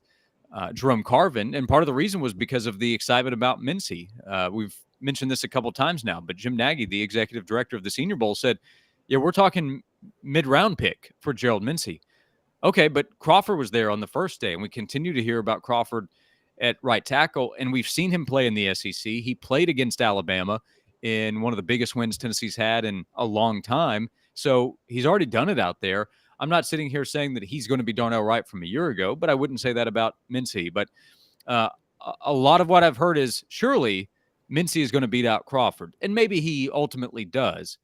Jerome Carvin. And part of the reason was because of the excitement about Mincey. We've mentioned this a couple times now, but Jim Nagy, the executive director of the Senior Bowl, said, yeah, we're talking mid-round pick for Gerald Mincey. Okay, but Crawford was there on the first day, and we continue to hear about Crawford at right tackle, and we've seen him play in the SEC. He played against Alabama in one of the biggest wins Tennessee's had in a long time, so he's already done it out there. I'm not sitting here saying that he's going to be Darnell Wright from a year ago, but I wouldn't say that about Mincey. But a lot of what I've heard is surely Mincey is going to beat out Crawford, and maybe he ultimately does.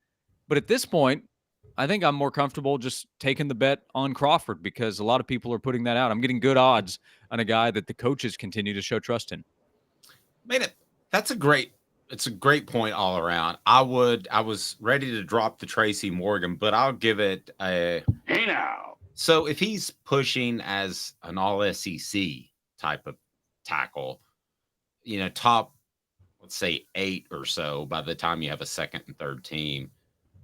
But at this point, I think I'm more comfortable just taking the bet on Crawford because a lot of people are putting that out. I'm getting good odds on a guy that the coaches continue to show trust in. It's a great point all around. I was ready to drop the Tracy Morgan, but I'll give it a hey now. So if he's pushing as an all SEC type of tackle, top, let's say 8 or so by the time you have a second and third team,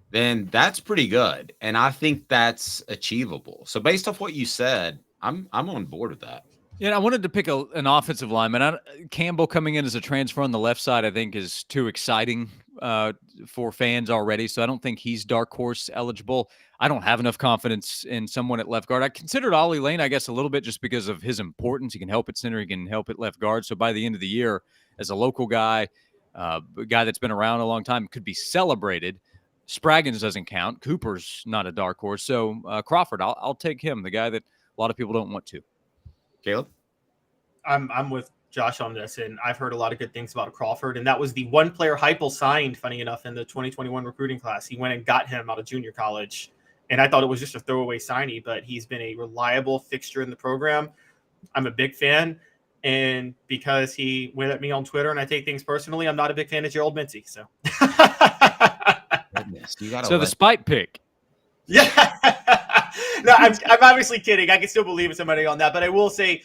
then that's pretty good. And I think that's achievable. So based off what you said, I'm on board with that. Yeah, I wanted to pick an offensive lineman. Campbell coming in as a transfer on the left side, I think, is too exciting for fans already. So I don't think he's dark horse eligible. I don't have enough confidence in someone at left guard. I considered Ollie Lane, I guess, a little bit just because of his importance. He can help at center. He can help at left guard. So by the end of the year, as a local guy, a guy that's been around a long time, could be celebrated. Spraggins doesn't count. Cooper's not a dark horse. So Crawford, I'll take him, the guy that a lot of people don't want to. Caleb? I'm with Josh on this, and I've heard a lot of good things about Crawford, and that was the one player Heupel signed, funny enough, in the 2021 recruiting class. He went and got him out of junior college, and I thought it was just a throwaway signee, but he's been a reliable fixture in the program. I'm a big fan, and because he went at me on Twitter and I take things personally, I'm not a big fan of Gerald Mincey. So, the spite pick. Yeah. No, I'm obviously kidding. I can still believe in somebody on that, but I will say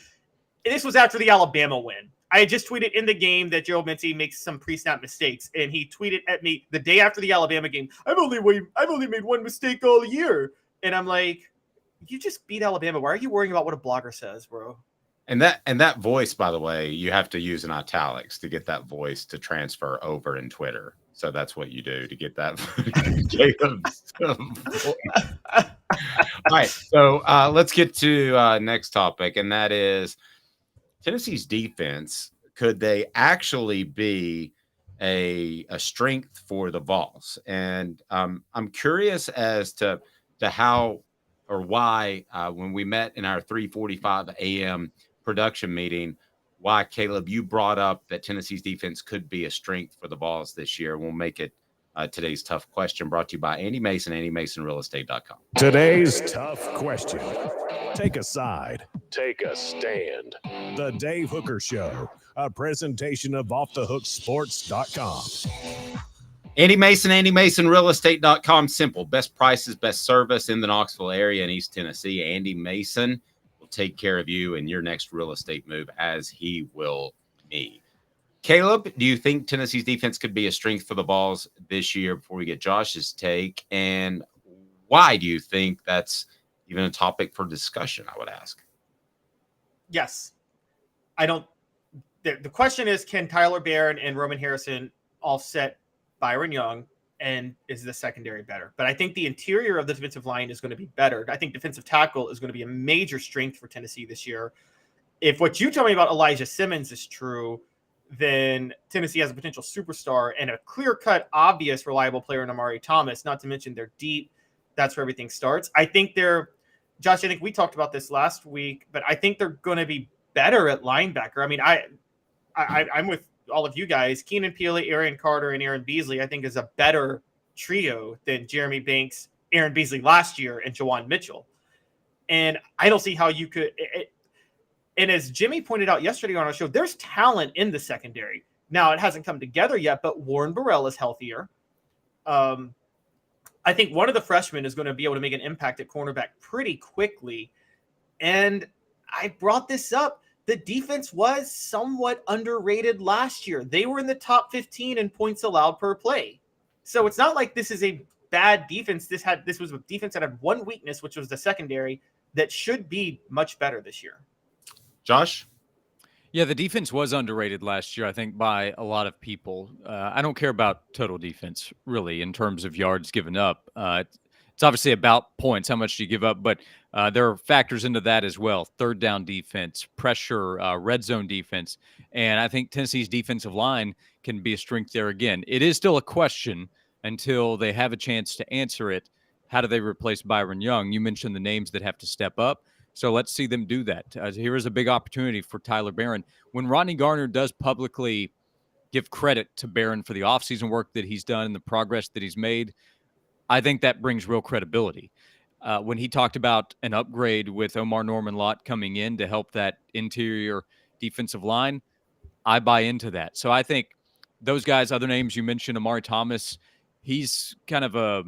this was after the Alabama win. I had just tweeted in the game that Gerald Mincey makes some pre-snap mistakes, and he tweeted at me the day after the Alabama game, I've only made one mistake all year. And I'm like, you just beat Alabama. Why are you worrying about what a blogger says, bro? And that voice, by the way, you have to use in italics to get that voice to transfer over in Twitter. So that's what you do to get that. All right. So let's get to next topic, and that is Tennessee's defense. Could they actually be a strength for the Vols? And I'm curious as to how or why when we met in our 3:45 a.m. production meeting, why, Caleb, you brought up that Tennessee's defense could be a strength for the Vols this year. We'll make it today's tough question, brought to you by Andy Mason, AndyMasonRealEstate.com. Today's tough question. Take a side. Take a stand. The Dave Hooker Show, a presentation of OffTheHookSports.com. Andy Mason, AndyMasonRealEstate.com. Simple. Best prices, best service in the Knoxville area in East Tennessee. Andy Mason will take care of you in your next real estate move, as he will me. Caleb, do you think Tennessee's defense could be a strength for the Vols this year before we get Josh's take? And why do you think that's even a topic for discussion, I would ask? Yes. The question is, can Tyler Barron and Roman Harrison offset Byron Young, and is the secondary better? But I think the interior of the defensive line is going to be better. I think defensive tackle is going to be a major strength for Tennessee this year. If what you tell me about Elijah Simmons is true, then Tennessee has a potential superstar and a clear-cut, obvious, reliable player in Amari Thomas, not to mention they're deep. That's where everything starts. I think they're Josh, I think we talked about this last week, but I think they're going to be better at linebacker. I mean, I'm with all of you guys. Keenan Pili, Aaron Carter, and Aaron Beasley, I think, is a better trio than Jeremy Banks, Aaron Beasley last year, and Jawan Mitchell. And I don't see how you could. And as Jimmy pointed out yesterday on our show, there's talent in the secondary. Now, it hasn't come together yet, but Warren Burrell is healthier. I think one of the freshmen is going to be able to make an impact at cornerback pretty quickly. And I brought this up. The defense was somewhat underrated last year. They were in the top 15 in points allowed per play. So it's not like this is a bad defense. This was a defense that had one weakness, which was the secondary, that should be much better this year. Josh? Yeah, the defense was underrated last year, I think, by a lot of people. I don't care about total defense, really, in terms of yards given up. It's obviously about points, how much do you give up, but there are factors into that as well. Third down defense, pressure, red zone defense, and I think Tennessee's defensive line can be a strength there again. It is still a question until they have a chance to answer it. How do they replace Byron Young? You mentioned the names that have to step up. So let's see them do that. Here is a big opportunity for Tyler Barron. When Rodney Garner does publicly give credit to Barron for the offseason work that he's done and the progress that he's made, I think that brings real credibility. When he talked about an upgrade with Omar Norman-Lott coming in to help that interior defensive line, I buy into that. So I think those guys, other names you mentioned, Amari Thomas, he's kind of a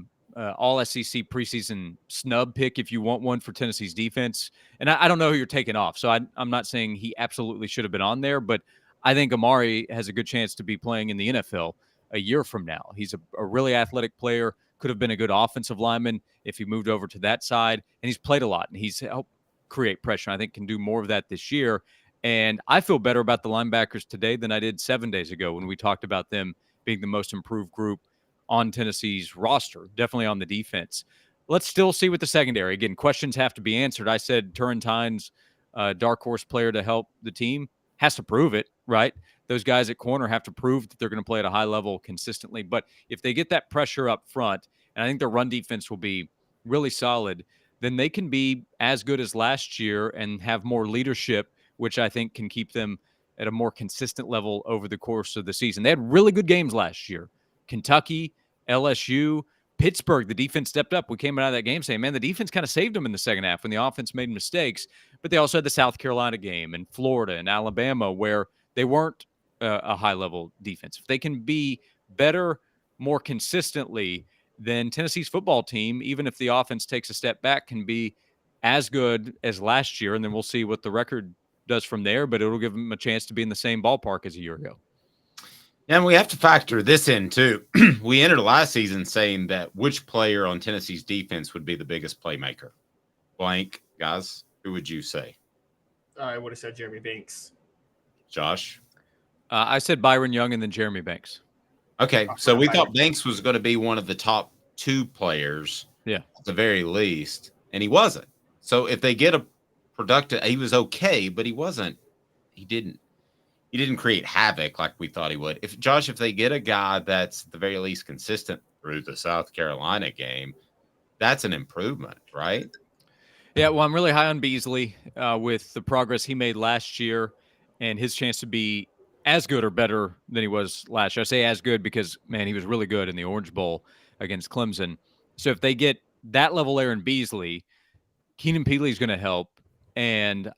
all-SEC preseason snub pick if you want one for Tennessee's defense. And I don't know who you're taking off, so I'm not saying he absolutely should have been on there, but I think Amari has a good chance to be playing in the NFL a year from now. He's a really athletic player, could have been a good offensive lineman if he moved over to that side, and he's played a lot, and he's helped create pressure. I think can do more of that this year, and I feel better about the linebackers today than I did 7 days ago when we talked about them being the most improved group on Tennessee's roster, definitely on the defense. Let's still see with the secondary. Again, questions have to be answered. I said Turrentine's dark horse player to help the team has to prove it, right? Those guys at corner have to prove that they're going to play at a high level consistently. But if they get that pressure up front, and I think their run defense will be really solid, then they can be as good as last year and have more leadership, which I think can keep them at a more consistent level over the course of the season. They had really good games last year. Kentucky, LSU, Pittsburgh, the defense stepped up. We came out of that game saying, man, the defense kind of saved them in the second half when the offense made mistakes. But they also had the South Carolina game and Florida and Alabama where they weren't a high-level defense. If they can be better more consistently, then Tennessee's football team, even if the offense takes a step back, can be as good as last year. And then we'll see what the record does from there, but it'll give them a chance to be in the same ballpark as a year ago. And we have to factor this in, too. We entered last season saying that which player on Tennessee's defense would be the biggest playmaker. Blank, guys, who would you say? I would have said Jeremy Banks. Josh? I said Byron Young and then Jeremy Banks. Okay, so we thought Banks was going to be one of the top two players, yeah, at the very least, and he wasn't. So if they get a productive, he was okay, but he wasn't. He didn't create havoc like we thought he would. If they get a guy that's at the very least consistent through the South Carolina game, that's an improvement, right? Yeah, well, I'm really high on Beasley with the progress he made last year and his chance to be as good or better than he was last year. I say as good because, man, he was really good in the Orange Bowl against Clemson. So if they get that level Aaron Beasley, Keenan Pili is going to help. And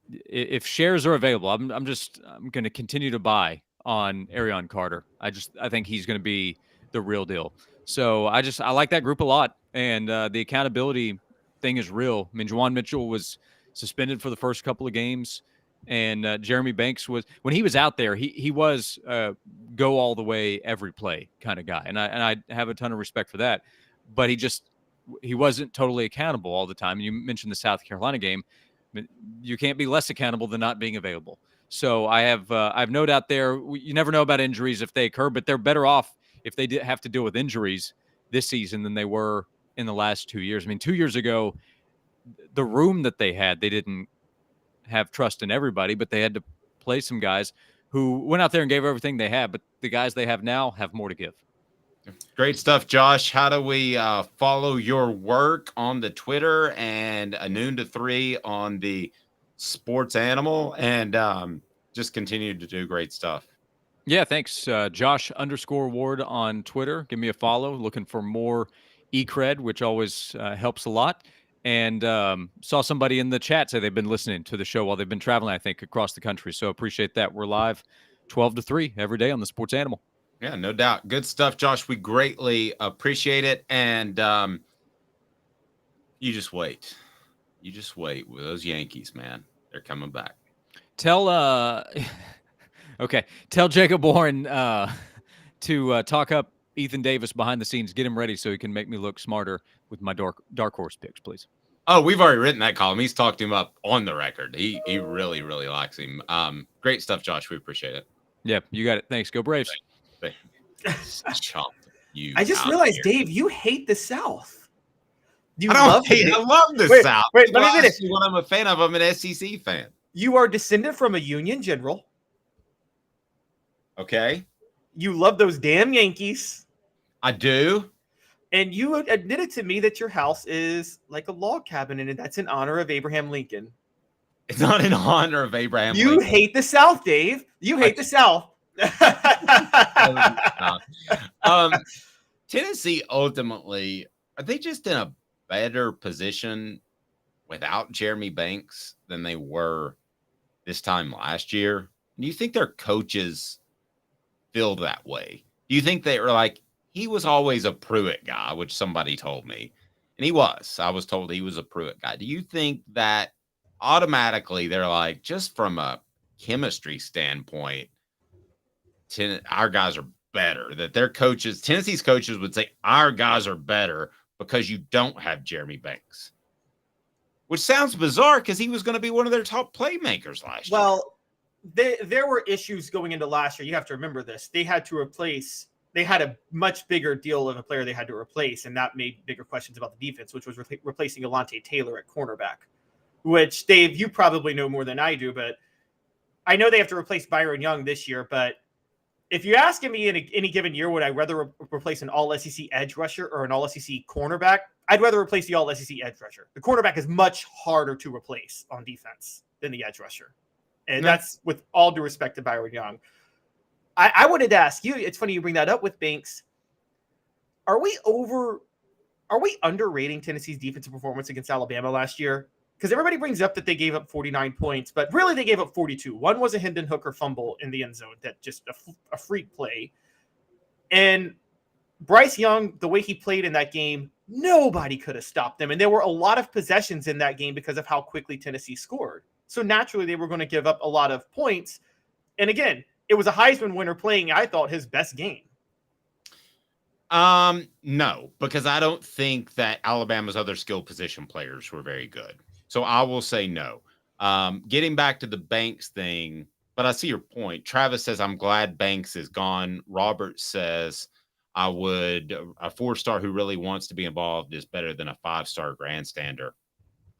if shares are available, I'm going to continue to buy on Arion Carter. I think he's going to be the real deal. So I like that group a lot. And the accountability thing is real. I mean, Jawan Mitchell was suspended for the first couple of games. And Jeremy Banks was, when he was out there, he was go all the way every play kind of guy. And I have a ton of respect for that. But he wasn't totally accountable all the time. And you mentioned the South Carolina game. You can't be less accountable than not being available. So I have no doubt there. You never know about injuries if they occur, but they're better off if they have to deal with injuries this season than they were in the last 2 years. I mean, 2 years ago, the room that they had, they didn't have trust in everybody, but they had to play some guys who went out there and gave everything they had. But the guys they have now have more to give. Great stuff, Josh. How do we follow your work on the Twitter and a noon to 3 on the Sports Animal, and just continue to do great stuff? Yeah, thanks. Josh_Ward on Twitter. Give me a follow. Looking for more e-cred, which always helps a lot. And saw somebody in the chat say they've been listening to the show while they've been traveling, I think, across the country. So appreciate that. We're live 12 to 3 every day on the Sports Animal. Yeah, no doubt. Good stuff, Josh. We greatly appreciate it. And you just wait. You just wait with those Yankees, man. They're coming back. Tell Jacob Warren to talk up Ethan Davis behind the scenes, get him ready so he can make me look smarter with my dark horse picks, please. Oh, we've already written that column. He's talked him up on the record. He really, really likes him. Great stuff, Josh. We appreciate it. Yeah, you got it. Thanks. Go Braves. Chomp you. I just realized, here. Dave, you hate the South. I love the South. Wait, let me finish. What I'm a fan of, I'm an SEC fan. You are descended from a Union general. Okay. You love those damn Yankees. I do. And you admitted to me that your house is like a log cabin, and that's in honor of Abraham Lincoln. It's not in honor of Abraham Lincoln. You hate the South, Dave. You hate the South. Tennessee ultimately, are they just in a better position without Jeremy Banks than they were this time last year? Do you think their coaches feel that way? Do you think they were like, he was always a Pruitt guy, which somebody told me, and he was. I was told he was a Pruitt guy. Do you think that automatically they're like, just from a chemistry standpoint, our guys are better? That their coaches, Tennessee's coaches would say, our guys are better because you don't have Jeremy Banks, which sounds bizarre because he was going to be one of their top playmakers last year. Well, there were issues going into last year. You have to remember this. They had a much bigger deal of a player they had to replace, and that made bigger questions about the defense, which was replacing Alontae Taylor at cornerback, which, Dave, you probably know more than I do, but I know they have to replace Byron Young this year. But if you're asking me in any given year, would I rather replace an all-SEC edge rusher or an all-SEC cornerback? I'd rather replace the all-SEC edge rusher. The cornerback is much harder to replace on defense than the edge rusher. And that's with all due respect to Byron Young. I wanted to ask you, it's funny you bring that up with Banks. Are we underrating Tennessee's defensive performance against Alabama last year? Because everybody brings up that they gave up 49 points, but really they gave up 42. One was a Hendon Hooker fumble in the end zone that just a freak play. And Bryce Young, the way he played in that game, nobody could have stopped them. And there were a lot of possessions in that game because of how quickly Tennessee scored. So naturally they were going to give up a lot of points. And again, it was a Heisman winner playing, I thought, his best game. No, because I don't think that Alabama's other skill position players were very good. So I will say no. Getting back to the Banks thing, but I see your point. Travis says, I'm glad Banks is gone. Robert says, a 4-star who really wants to be involved is better than a 5-star grandstander.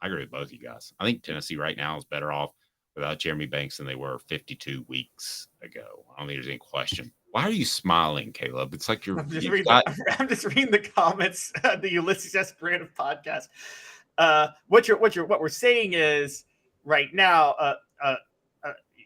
I agree with both of you guys. I think Tennessee right now is better off without Jeremy Banks than they were 52 weeks ago. I don't think there's any question. Why are you smiling, Caleb? It's like I'm just reading the comments, the Ulysses S. Brand of podcast. What we're saying is right now,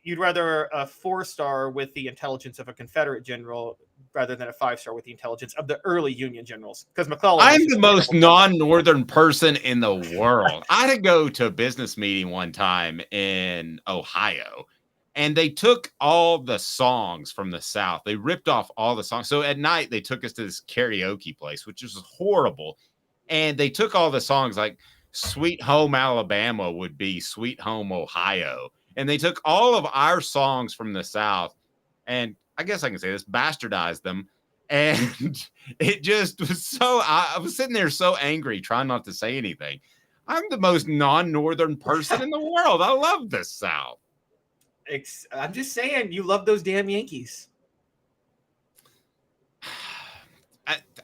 you'd rather a 4-star with the intelligence of a Confederate general rather than a 5-star with the intelligence of the early Union generals. Because McClellan, I'm the most non-Northern person in the world. I had to go to a business meeting one time in Ohio, and they took all the songs from the South. They ripped off all the songs. So at night, they took us to this karaoke place, which was horrible. And they took all the songs, like Sweet Home Alabama would be Sweet Home Ohio. And they took all of our songs from the South, and I guess I can say this, bastardized them. And it just was so, I was sitting there so angry, trying not to say anything. I'm the most non-Northern person in the world. I love the South. I'm just saying, you love those damn Yankees.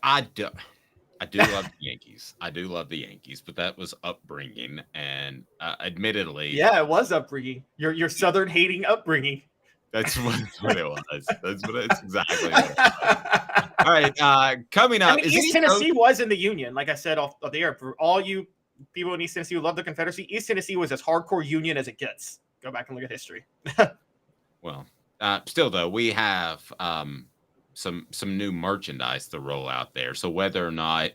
I do love the Yankees. I do love the Yankees, but that was upbringing, and admittedly, yeah, it was upbringing. Your Southern hating upbringing. That's what it was. That's exactly what it was. right. Coming up, I mean, East Tennessee was in the Union, like I said off the air. For all you people in East Tennessee who love the Confederacy, East Tennessee was as hardcore Union as it gets. Go back and look at history. Well, still though, we have some new merchandise to roll out there. So whether or not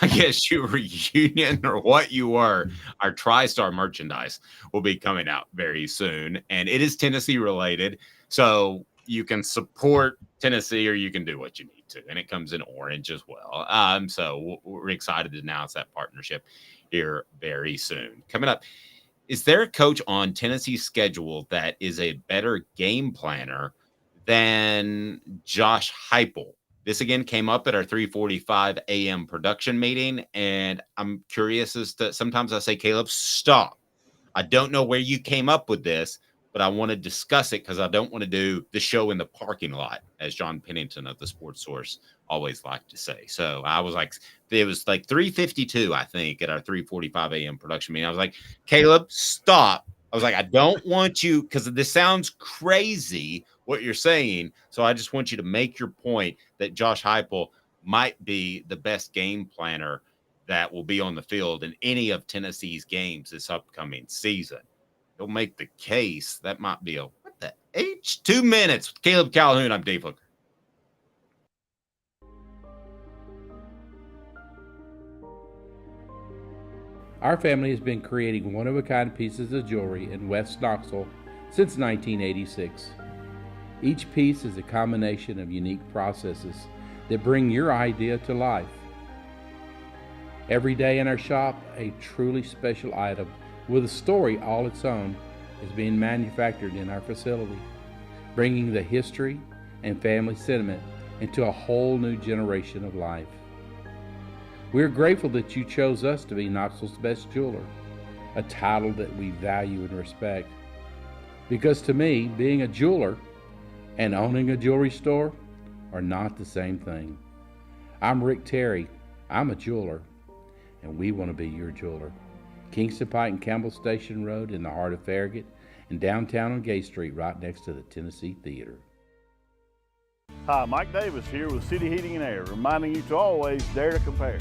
I guess you were Union or what you were, our TriStar merchandise will be coming out very soon, and it is Tennessee related. So you can support Tennessee or you can do what you need to, and it comes in orange as well. So we're excited to announce that partnership here very soon. Coming up, is there a coach on Tennessee's schedule that is a better game planner than Josh Heupel? This again came up at our 3:45 a.m. production meeting, and I'm curious as to, sometimes I say, Caleb, stop. I don't know where you came up with this, but I want to discuss it because I don't want to do the show in the parking lot, as John Pennington of the Sports Source always liked to say. So I was like, it was like 3:52, I think, at our 3:45 a.m. production meeting. I was like, Caleb, stop. I was like, I don't want you, because this sounds crazy what you're saying. So I just want you to make your point that Josh Heupel might be the best game planner that will be on the field in any of Tennessee's games this upcoming season. He'll make the case. That might be what the H? 2 minutes with Caleb Calhoun. I'm Dave Hooker. Our family has been creating one-of-a-kind pieces of jewelry in West Knoxville since 1986. Each piece is a combination of unique processes that bring your idea to life. Every day in our shop, a truly special item with a story all its own is being manufactured in our facility, bringing the history and family sentiment into a whole new generation of life. We are grateful that you chose us to be Knoxville's best jeweler, a title that we value and respect. Because to me, being a jeweler and owning a jewelry store are not the same thing. I'm Rick Terry. I'm a jeweler, and we want to be your jeweler. Kingston Pike and Campbell Station Road in the heart of Farragut, and downtown on Gay Street right next to the Tennessee Theater. Hi, Mike Davis here with City Heating and Air, reminding you to always dare to compare.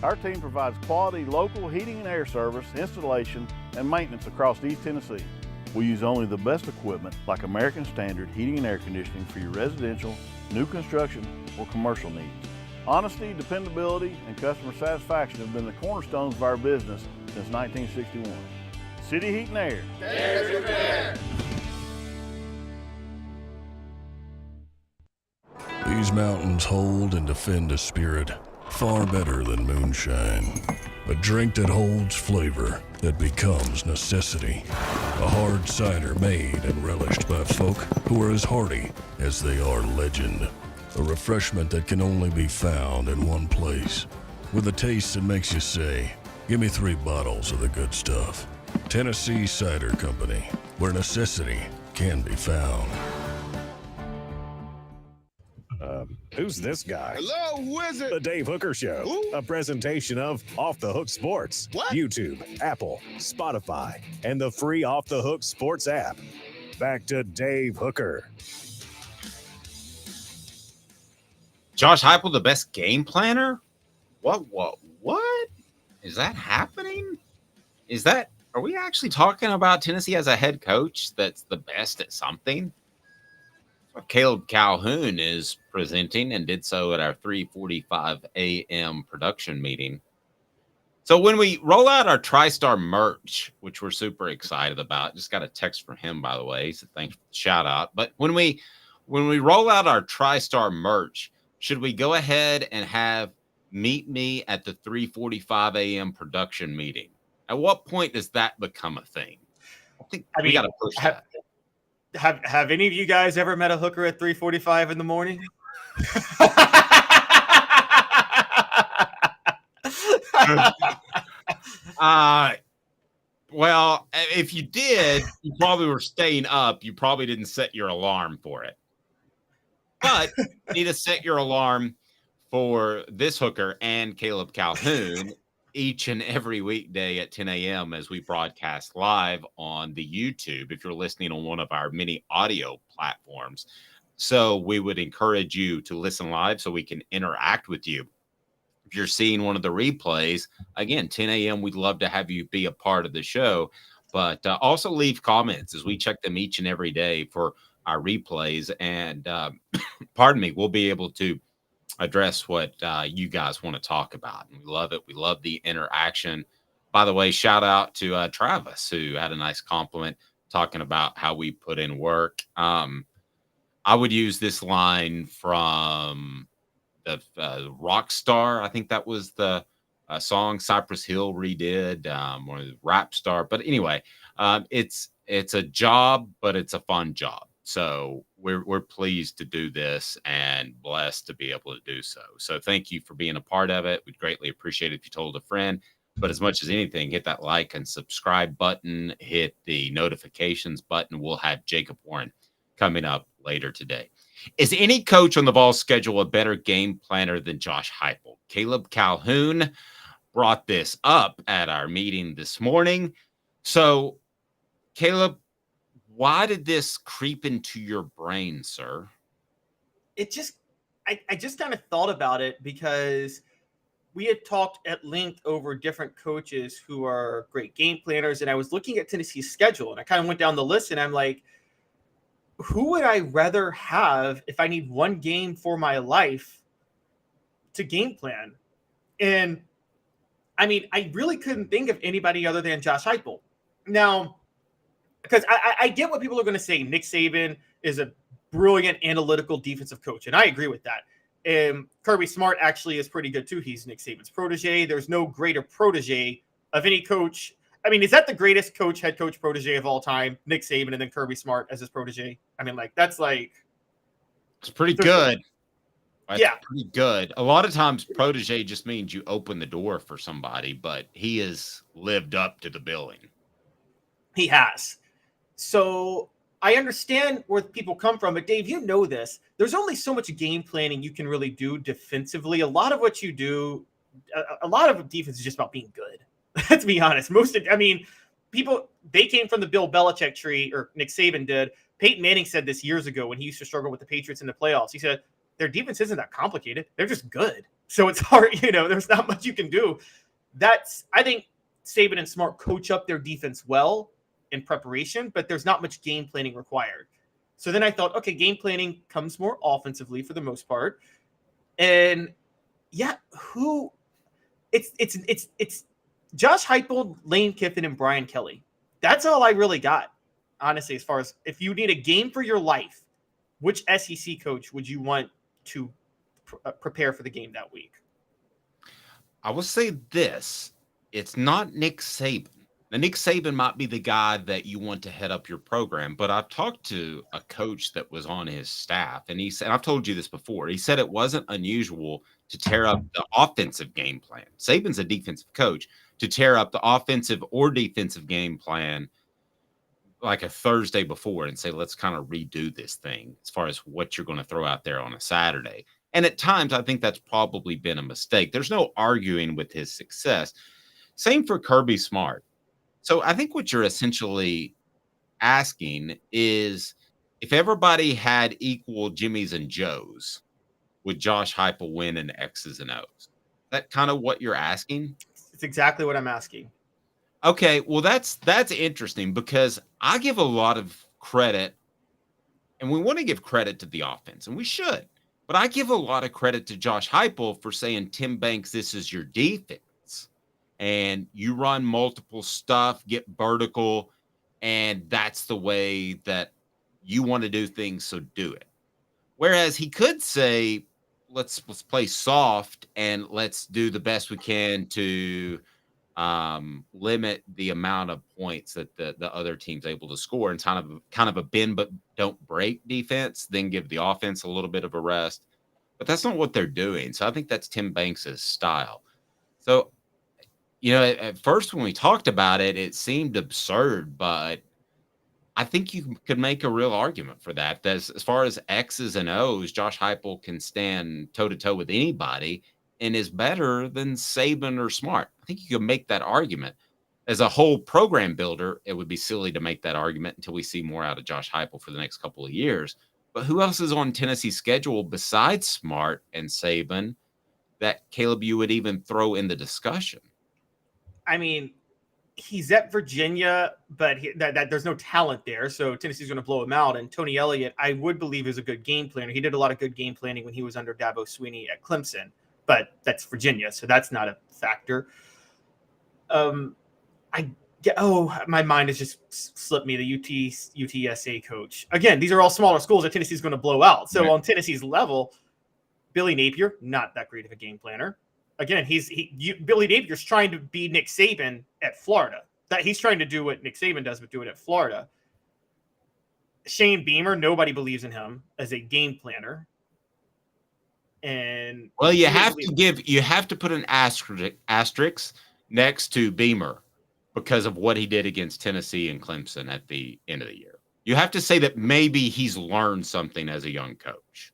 Our team provides quality local heating and air service, installation, and maintenance across East Tennessee. We use only the best equipment like American Standard heating and air conditioning for your residential, new construction, or commercial needs. Honesty, dependability, and customer satisfaction have been the cornerstones of our business since 1961. City Heat and Air. Dare to compare. These mountains hold and defend a spirit far better than moonshine. A drink that holds flavor that becomes necessity. A hard cider made and relished by folk who are as hearty as they are legend. A refreshment that can only be found in one place. With a taste that makes you say, give me 3 bottles of the good stuff. Tennessee Cider Company, where necessity can be found. Who's this guy? Hello, who is it? The Dave Hooker Show, Who? a presentation of Off the Hook Sports, What? YouTube, Apple, Spotify, and the free Off the Hook Sports app. Back to Dave Hooker. Josh Heupel, the best game planner? What is that happening? Are we actually talking about Tennessee as a head coach that's the best at something? Caleb Calhoun is presenting and did so at our 3:45 a.m. production meeting. So when we roll out our TriStar merch, which we're super excited about, just got a text from him, by the way, so thanks for the shout out. But when we roll out our TriStar merch, should we go ahead and have meet me at the 3:45 a.m. production meeting? At what point does that become a thing? I mean, we got to push that. Have any of you guys ever met a hooker at 3:45 in the morning? Well, if you did, you probably were staying up. You probably didn't set your alarm for it. But you need to set your alarm for this hooker and Caleb Calhoun each and every weekday at 10 a.m. as we broadcast live on the YouTube. If you're listening on one of our many audio platforms, So we would encourage you to listen live so we can interact with you. If you're seeing one of the replays, again, 10 a.m., we'd love to have you be a part of the show. But also leave comments as we check them each and every day for our replays. And pardon me, we'll be able to address what you guys want to talk about. And we love it. We love the interaction. By the way, shout out to Travis, who had a nice compliment talking about how we put in work. I would use this line from the Rockstar. I think that was the song Cypress Hill redid, or the Rap Star. But anyway, it's a job, but it's a fun job. So we're pleased to do this and blessed to be able to do so. So thank you for being a part of it. We'd greatly appreciate it if you told a friend. But as much as anything, hit that like and subscribe button, hit the notifications button. We'll have Jacob Warren coming up later today. Is any coach on the Vols schedule a better game planner than Josh Heupel? Caleb Calhoun brought this up at our meeting this morning. So, Caleb, why did this creep into your brain, sir? It just, I just kind of thought about it because we had talked at length over different coaches who are great game planners. And I was looking at Tennessee's schedule and I kind of went down the list and I'm like, who would I rather have if I need one game for my life to game plan? And I mean, I really couldn't think of anybody other than Josh Heupel. Now, because I get what people are going to say. Nick Saban is a brilliant analytical defensive coach, and I agree with that. And Kirby Smart actually is pretty good too. He's Nick Saban's protege. There's no greater protege of any coach. I mean, is that the greatest coach, head coach, protege of all time? Nick Saban and then Kirby Smart as his protege? I mean, like, that's like... It's pretty good. Yeah. Pretty good. A lot of times protege just means you open the door for somebody, but he has lived up to the billing. He has. So I understand where people come from, but Dave, you know this. There's only so much game planning you can really do defensively. A lot of what you do, a lot of defense is just about being good. Let's be honest. People, they came from the Bill Belichick tree, or Nick Saban did. Peyton Manning said this years ago when he used to struggle with the Patriots in the playoffs. He said, their defense isn't that complicated. They're just good. So it's hard, there's not much you can do. I think Saban and Smart coach up their defense well in preparation, but there's not much game planning required. So then I thought, okay, game planning comes more offensively for the most part. And yeah, it's Josh Heupel, Lane Kiffin, and Brian Kelly. That's all I really got, honestly, as far as if you need a game for your life, which SEC coach would you want to prepare for the game that week? I will say this. It's not Nick Saban. Now, Nick Saban might be the guy that you want to head up your program, but I've talked to a coach that was on his staff, and he said, and I've told you this before, he said it wasn't unusual to tear up the offensive game plan. Saban's a defensive coach. To tear up the offensive or defensive game plan like a Thursday before and say, let's kind of redo this thing as far as what you're going to throw out there on a Saturday. And at times, I think that's probably been a mistake. There's no arguing with his success. Same for Kirby Smart. So I think what you're essentially asking is if everybody had equal Jimmys and Joes, would Josh Heupel win in X's and O's? Is that kind of what you're asking? It's exactly what I'm asking. Okay, well, that's interesting because I give a lot of credit, and we want to give credit to the offense, and we should. But I give a lot of credit to Josh Heupel for saying, Tim Banks, this is your defense. And you run multiple stuff, get vertical, and that's the way that you want to do things, so do it. Whereas he could say, let's play soft and let's do the best we can to limit the amount of points that the other team's able to score, and kind of a bend but don't break defense, then give the offense a little bit of a rest. But that's not what they're doing. So I think that's Tim Banks's style. So, at first when we talked about it, it seemed absurd, but I think you could make a real argument for that. As far as X's and O's, Josh Heupel can stand toe-to-toe with anybody and is better than Saban or Smart. I think you can make that argument. As a whole program builder, it would be silly to make that argument until we see more out of Josh Heupel for the next couple of years. But who else is on Tennessee's schedule besides Smart and Saban that, Caleb, you would even throw in the discussion? I mean, he's at Virginia, but there's no talent there. So Tennessee's going to blow him out. And Tony Elliott, I would believe, is a good game planner. He did a lot of good game planning when he was under Dabo Swinney at Clemson, but that's Virginia, so that's not a factor. My mind has just slipped me. The UTSA coach. Again, these are all smaller schools that Tennessee's going to blow out. So on Tennessee's level, Billy Napier, not that great of a game planner. Again, Billy Napier's trying to be Nick Saban at Florida. That he's trying to do what Nick Saban does, but do it at Florida. Shane Beamer, nobody believes in him as a game planner. And well, you have to put an asterisk next to Beamer because of what he did against Tennessee and Clemson at the end of the year. You have to say that maybe he's learned something as a young coach.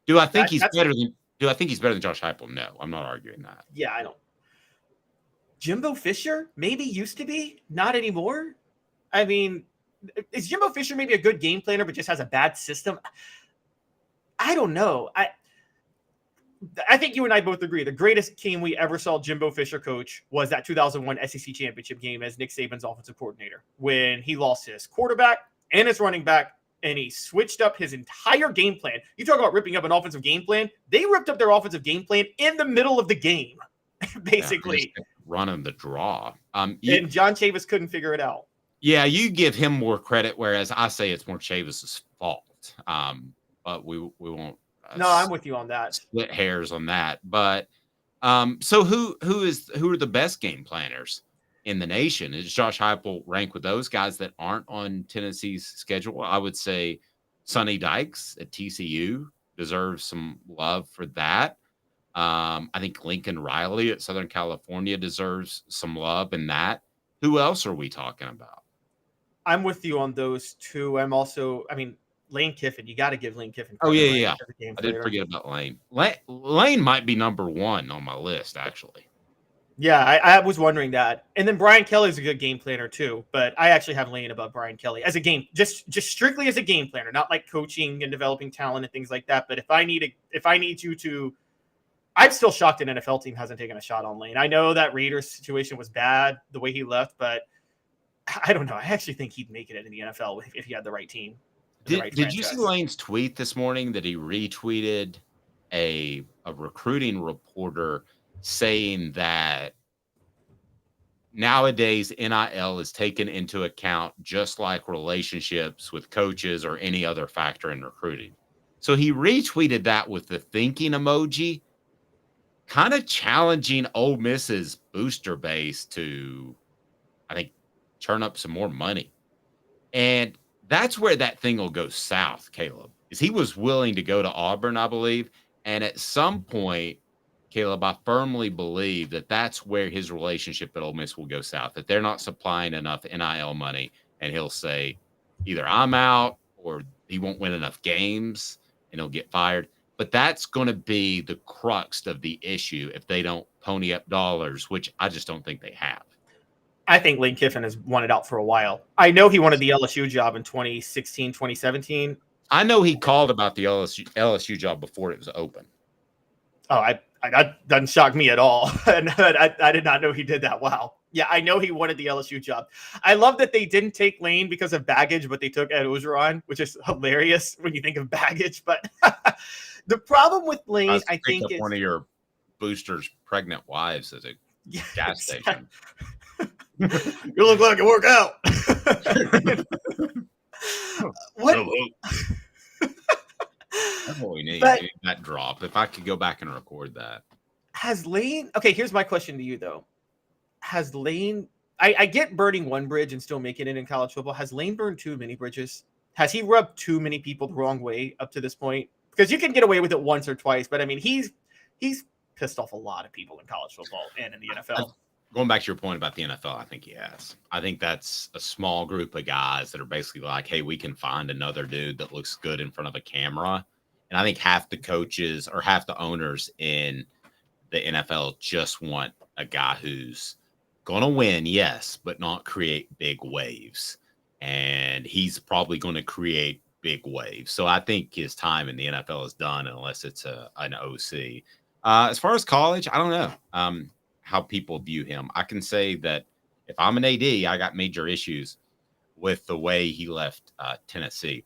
Do I think he's better than Josh Heupel? No, I'm not arguing that. Yeah, I don't. Jimbo Fisher maybe used to be, not anymore. I mean, is Jimbo Fisher maybe a good game planner but just has a bad system? I don't know. I think you and I both agree the greatest game we ever saw Jimbo Fisher coach was that 2001 SEC championship game as Nick Saban's offensive coordinator when he lost his quarterback and his running back and he switched up his entire game plan. You talk about ripping up an offensive game plan. They ripped up their offensive game plan in the middle of the game, basically. Yeah, running the draw. And John Chavis couldn't figure it out. Yeah, you give him more credit, whereas I say it's more Chavis's fault. But we won't. No, I'm with you on that. Split hairs on that. But so who are the best game planners in the nation? Is Josh Heupel rank with those guys that aren't on Tennessee's schedule? I would say Sonny Dykes at TCU deserves some love for that. I think Lincoln Riley at Southern California deserves some love in that. Who else are we talking about? I'm with you on those two. Lane Kiffin. You got to give Lane Kiffin. Oh, yeah. I did forget about Lane. Lane might be number one on my list, actually. Yeah, I was wondering that. And then Brian Kelly's a good game planner too, but I actually have Lane above Brian Kelly as a game, just strictly as a game planner, not like coaching and developing talent and things like that. But if I need you to, I'm still shocked an NFL team hasn't taken a shot on Lane. I know that Raiders situation was bad the way he left, but I don't know. I actually think he'd make it in the NFL if he had the right team. Did you see Lane's tweet this morning that he retweeted a recruiting reporter saying that nowadays NIL is taken into account just like relationships with coaches or any other factor in recruiting? So he retweeted that with the thinking emoji, kind of challenging Ole Miss's booster base to, I think, turn up some more money. And that's where that thing will go south, Caleb, is he was willing to go to Auburn, I believe. And at some point, Caleb, I firmly believe that that's where his relationship at Ole Miss will go south, that they're not supplying enough NIL money. And he'll say, either I'm out or he won't win enough games and he'll get fired. But that's going to be the crux of the issue if they don't pony up dollars, which I just don't think they have. I think Lane Kiffin has wanted out for a while. I know he wanted the LSU job in 2016, 2017. I know he called about the LSU job before it was open. Oh, that doesn't shock me at all. I did not know he did that. Wow. Yeah, I know he wanted the LSU job. I love that they didn't take Lane because of baggage, but they took Ed Ogeron, which is hilarious when you think of baggage. But the problem with Lane, I think, is one of your boosters' pregnant wives at a gas station. You look like you work out. What? That's what we need. But, we need that drop. If I could go back and record that. Has Lane? Okay, here's my question to you though. Has Lane? I get burning one bridge and still making it in college football. Has Lane burned too many bridges? Has he rubbed too many people the wrong way up to this point? Because you can get away with it once or twice, but I mean, he's pissed off a lot of people in college football and in the NFL. Going back to your point about the NFL, I think he has. I think that's a small group of guys that are basically like, hey, we can find another dude that looks good in front of a camera. And I think half the coaches or half the owners in the NFL just want a guy who's going to win, yes, but not create big waves. And he's probably going to create big wave. So I think his time in the NFL is done unless it's an OC. As far as college, I don't know how people view him. I can say that if I'm an AD, I got major issues with the way he left Tennessee.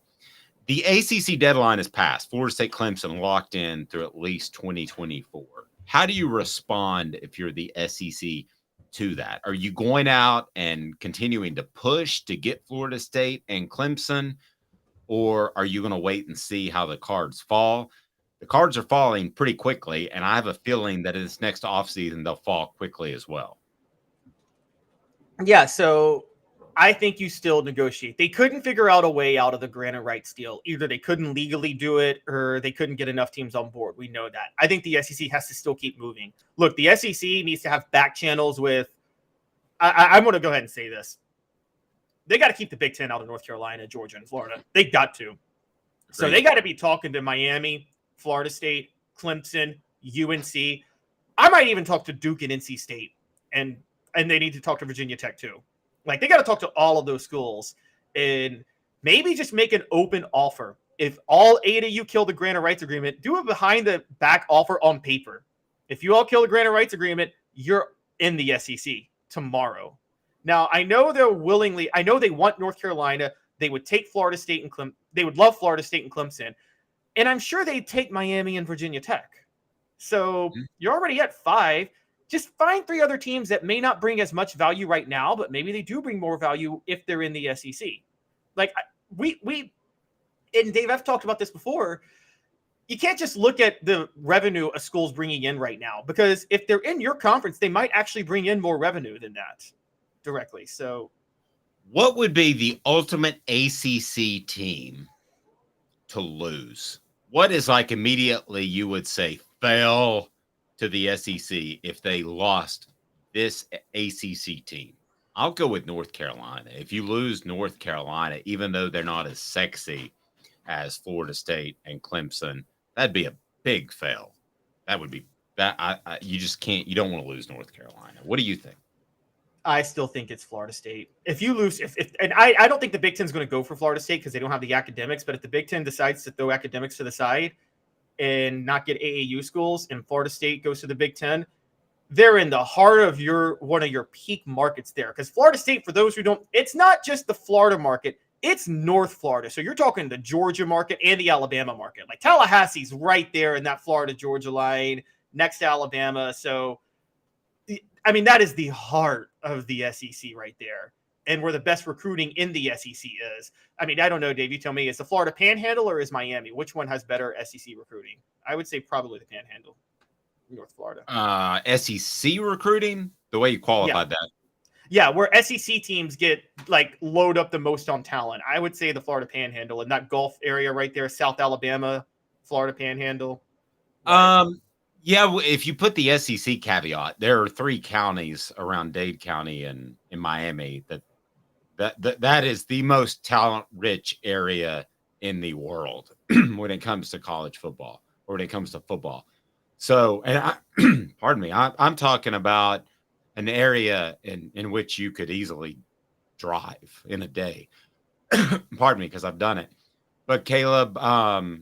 The ACC deadline is passed. Florida State Clemson locked in through at least 2024. How do you respond if you're the SEC to that? Are you going out and continuing to push to get Florida State and Clemson, or are you going to wait and see how the cards fall? The cards are falling pretty quickly, and I have a feeling that in this next offseason, they'll fall quickly as well. Yeah, so I think you still negotiate. They couldn't figure out a way out of the Granite Rights deal. Either they couldn't legally do it or they couldn't get enough teams on board. We know that. I think the SEC has to still keep moving. Look, the SEC needs to have back channels with I'm going to go ahead and say this. They got to keep the Big Ten out of North Carolina, Georgia, and Florida. They got to. So they got to be talking to Miami, Florida State, Clemson, UNC. I might even talk to Duke and NC State. And they need to talk to Virginia Tech too. Like, they got to talk to all of those schools and maybe just make an open offer. If all 8 of you kill the Granite Rights Agreement, do a behind the back offer on paper. If you all kill the Granite Rights Agreement, you're in the SEC tomorrow. Now, I know they want North Carolina. They would take Florida State and they would love Florida State and Clemson. And I'm sure they'd take Miami and Virginia Tech. So you're already at 5. Just find 3 other teams that may not bring as much value right now, but maybe they do bring more value if they're in the SEC. Like we and Dave, I've talked about this before. You can't just look at the revenue a school's bringing in right now, because if they're in your conference, they might actually bring in more revenue than that directly. So what would be the ultimate ACC team to lose? What is like immediately you would say fail to the SEC if they lost this ACC team? I'll go with North Carolina. If you lose North Carolina, even though they're not as sexy as Florida State and Clemson, that'd be a big fail. That would be that. You just can't. You don't want to lose North Carolina. What do you think? I still think it's Florida State. If you lose, and I don't think the Big Ten is going to go for Florida State because they don't have the academics. But if the Big Ten decides to throw academics to the side and not get AAU schools, and Florida State goes to the Big Ten, they're in the heart of one of your peak markets there. Because Florida State, for those who don't, it's not just the Florida market, it's North Florida. So you're talking the Georgia market and the Alabama market. Like Tallahassee's right there in that Florida-Georgia line next to Alabama. So, I mean, that is the heart of the SEC right there. And where the best recruiting in the SEC is. I mean, I don't know, Dave, you tell me, is the Florida Panhandle or is Miami? Which one has better SEC recruiting? I would say probably the Panhandle, North Florida. SEC recruiting, the way you qualified that. Yeah, where SEC teams get load up the most on talent. I would say the Florida Panhandle and that Gulf area right there, South Alabama, Florida Panhandle. Yeah, if you put the SEC caveat, there are 3 counties around Dade County and in Miami that is the most talent-rich area in the world when it comes to college football or when it comes to football. So, and pardon me, I'm talking about an area in which you could easily drive in a day. Pardon me, because I've done it. But Caleb,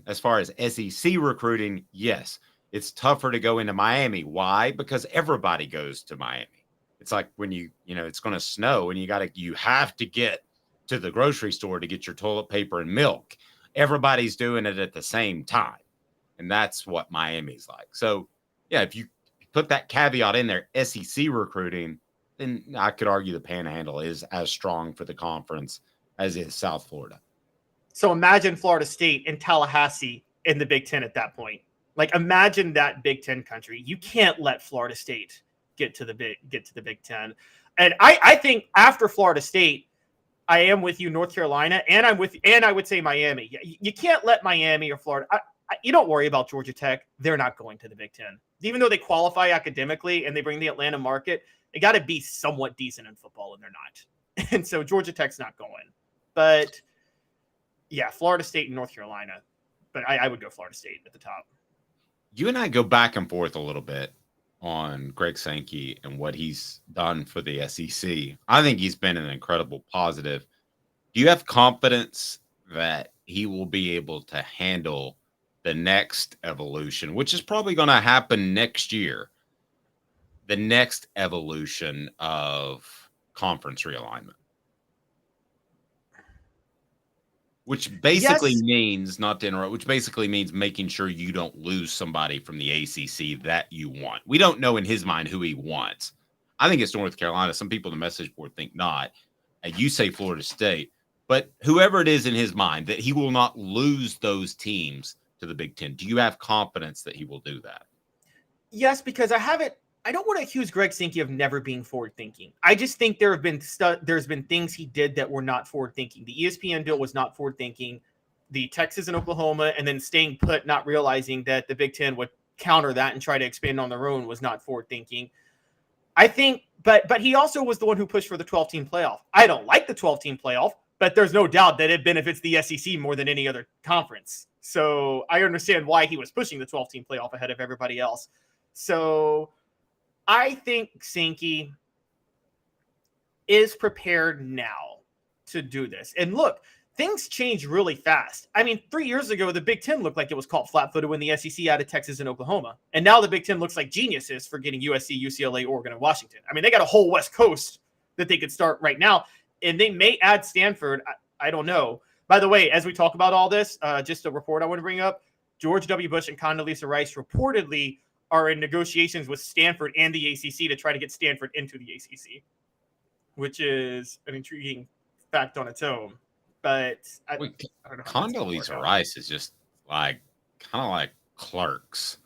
as far as SEC recruiting, yes, it's tougher to go into Miami. Why? Because everybody goes to Miami. It's like when it's going to snow and you have to get to the grocery store to get your toilet paper and milk. Everybody's doing it at the same time. And that's what Miami's like. So, yeah, if you put that caveat in there, SEC recruiting, then I could argue the Panhandle is as strong for the conference as is South Florida. So imagine Florida State and Tallahassee in the Big Ten at that point. Like, imagine that Big Ten country. You can't let Florida State get to the Big Ten. And I think after Florida State, I am with you, North Carolina, and I would say Miami. You can't let Miami or Florida. You don't worry about Georgia Tech. They're not going to the Big Ten. Even though they qualify academically and they bring the Atlanta market, they got to be somewhat decent in football, and they're not. And so Georgia Tech's not going. But, yeah, Florida State and North Carolina. But I would go Florida State at the top. You and I go back and forth a little bit on Greg Sankey and what he's done for the SEC. I think he's been an incredible positive. Do you have confidence that he will be able to handle the next evolution, which is probably going to happen next year. The next evolution of conference realignment. Which basically means, not to interrupt, which basically means making sure you don't lose somebody from the ACC that you want. We don't know in his mind who he wants. I think it's North Carolina. Some people in the message board think not. You say Florida State. But whoever it is in his mind, that he will not lose those teams to the Big Ten. Do you have confidence that he will do that? Yes, because I don't want to accuse Greg Sankey of never being forward-thinking. I just think there's been things he did that were not forward-thinking. The ESPN deal was not forward-thinking. The Texas and Oklahoma, and then staying put, not realizing that the Big Ten would counter that and try to expand on their own, was not forward-thinking. I think, but he also was the one who pushed for the 12-team playoff. I don't like the 12-team playoff, but there's no doubt that it benefits the SEC more than any other conference. So I understand why he was pushing the 12-team playoff ahead of everybody else. So I think Sankey is prepared now to do this. And look, things change really fast. I mean, 3 years ago, the Big Ten looked like it was caught flat-footed when the SEC added Texas and Oklahoma. And now the Big Ten looks like geniuses for getting USC, UCLA, Oregon, and Washington. I mean, they got a whole West Coast that they could start right now. And they may add Stanford. I don't know. By the way, as we talk about all this, just a report I want to bring up, George W. Bush and Condoleezza Rice reportedly are in negotiations with Stanford and the ACC to try to get Stanford into the ACC, which is an intriguing fact on its own. But I don't know. Condoleezza Rice is just like kind of like Clerks,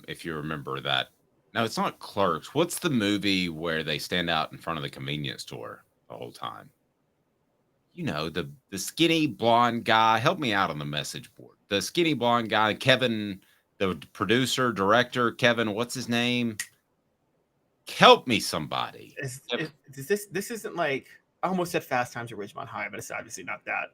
if you remember that. No, it's not Clerks. What's the movie where they stand out in front of the convenience store the whole time? You know, the skinny blonde guy. Help me out on the message board. The skinny blonde guy, Kevin. The producer, director, Kevin, what's his name? Help me, somebody. This isn't like, I almost said Fast Times at Ridgemont High, but it's obviously not that.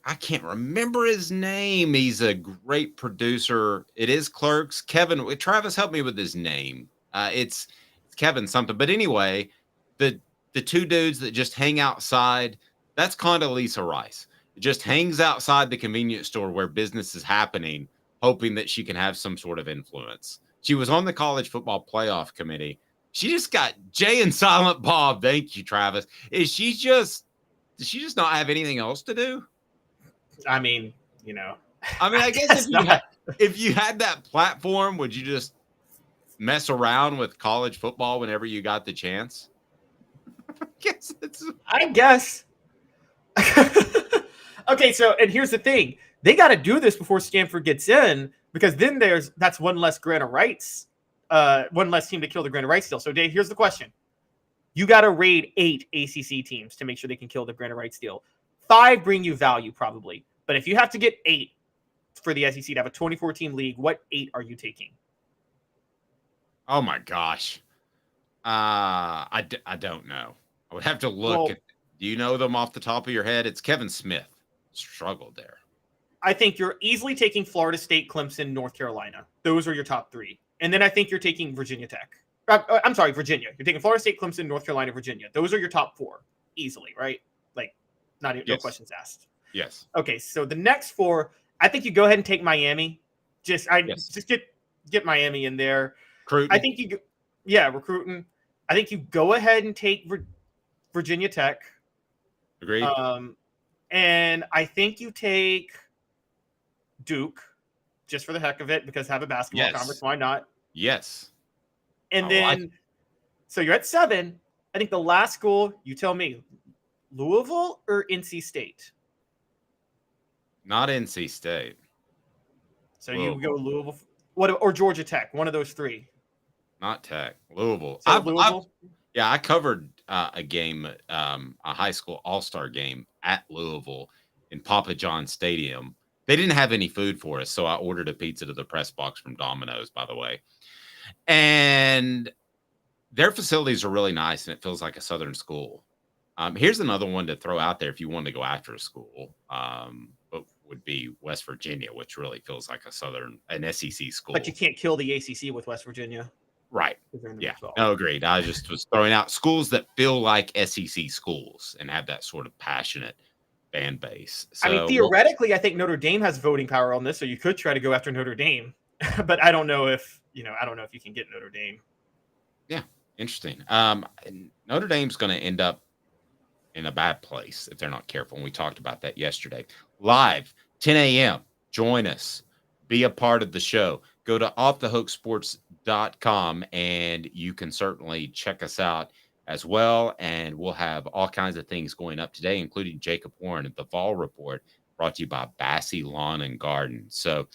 I can't remember his name. He's a great producer. It is Clerks. Kevin, Travis, help me with his name. It's Kevin something. But anyway, the two dudes that just hang outside, that's Condoleezza Rice. Just hangs outside the convenience store where business is happening, hoping that she can have some sort of influence. She was on the college football playoff committee. She just got Jay and Silent Bob. Thank you, Travis. Does she just not have anything else to do? I mean, you know. I guess if you had that platform, would you just mess around with college football whenever you got the chance? I guess. Okay, so, and here's the thing. They got to do this before Stanford gets in, because then that's one less grant of rights, one less team to kill the grant of rights deal. So, Dave, here's the question. You got to raid 8 ACC teams to make sure they can kill the grant of rights deal. 5 bring you value, probably. But if you have to get 8 for the SEC to have a 24-team league, what 8 are you taking? Oh, my gosh. I don't know. I would have to look at. Do you know them off the top of your head? It's Kevin Smith. Struggled there. I think you're easily taking Florida State, Clemson, North Carolina. Those are your top 3. And then I think you're taking Virginia Tech. I'm sorry, Virginia. You're taking Florida State, Clemson, North Carolina, Virginia. Those are your top 4 easily, right? Like, no questions asked. Yes. Okay, so the next 4, I think you go ahead and take Miami. Just get Miami in there. Recruiting. I think recruiting. I think you go ahead and take Virginia Tech. Agreed. And I think you take Duke just for the heck of it, because have a basketball conference. Why not? Yes. And then, so you're at 7. I think the last school, you tell me, Louisville or NC State? Not NC State. So Louisville. You go Louisville, or Georgia Tech, one of those 3. Not Tech. Louisville. So Louisville? I covered a game, a high school all-star game at Louisville in Papa John Stadium. They didn't have any food for us, so I ordered a pizza to the press box from Domino's, by the way. And their facilities are really nice, and it feels like a Southern school. Here's another one to throw out there if you want to go after a school, but would be West Virginia, which really feels like an SEC school. But you can't kill the ACC with West Virginia. Right. They're in the Yeah. Big 12. No, agreed. I just was throwing out schools that feel like SEC schools and have that sort of passionate fan base. So, I mean, theoretically, I think Notre Dame has voting power on this, so you could try to go after Notre Dame. But I don't know if you can get Notre Dame. Yeah, interesting. Notre Dame's going to end up in a bad place if they're not careful. And we talked about that yesterday. Live, 10 a.m. Join us. Be a part of the show. Go to offthehooksports.com and you can certainly check us out as well. And we'll have all kinds of things going up today, including Jacob Warren at the Vol Report, brought to you by Bassey Lawn and Garden. So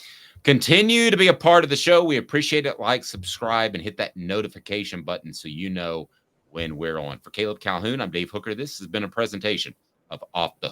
continue to be a part of the show. We appreciate it. Like, subscribe, and hit that notification button so you know when we're on. For Caleb Calhoun, I'm Dave Hooker. This has been a presentation of Off the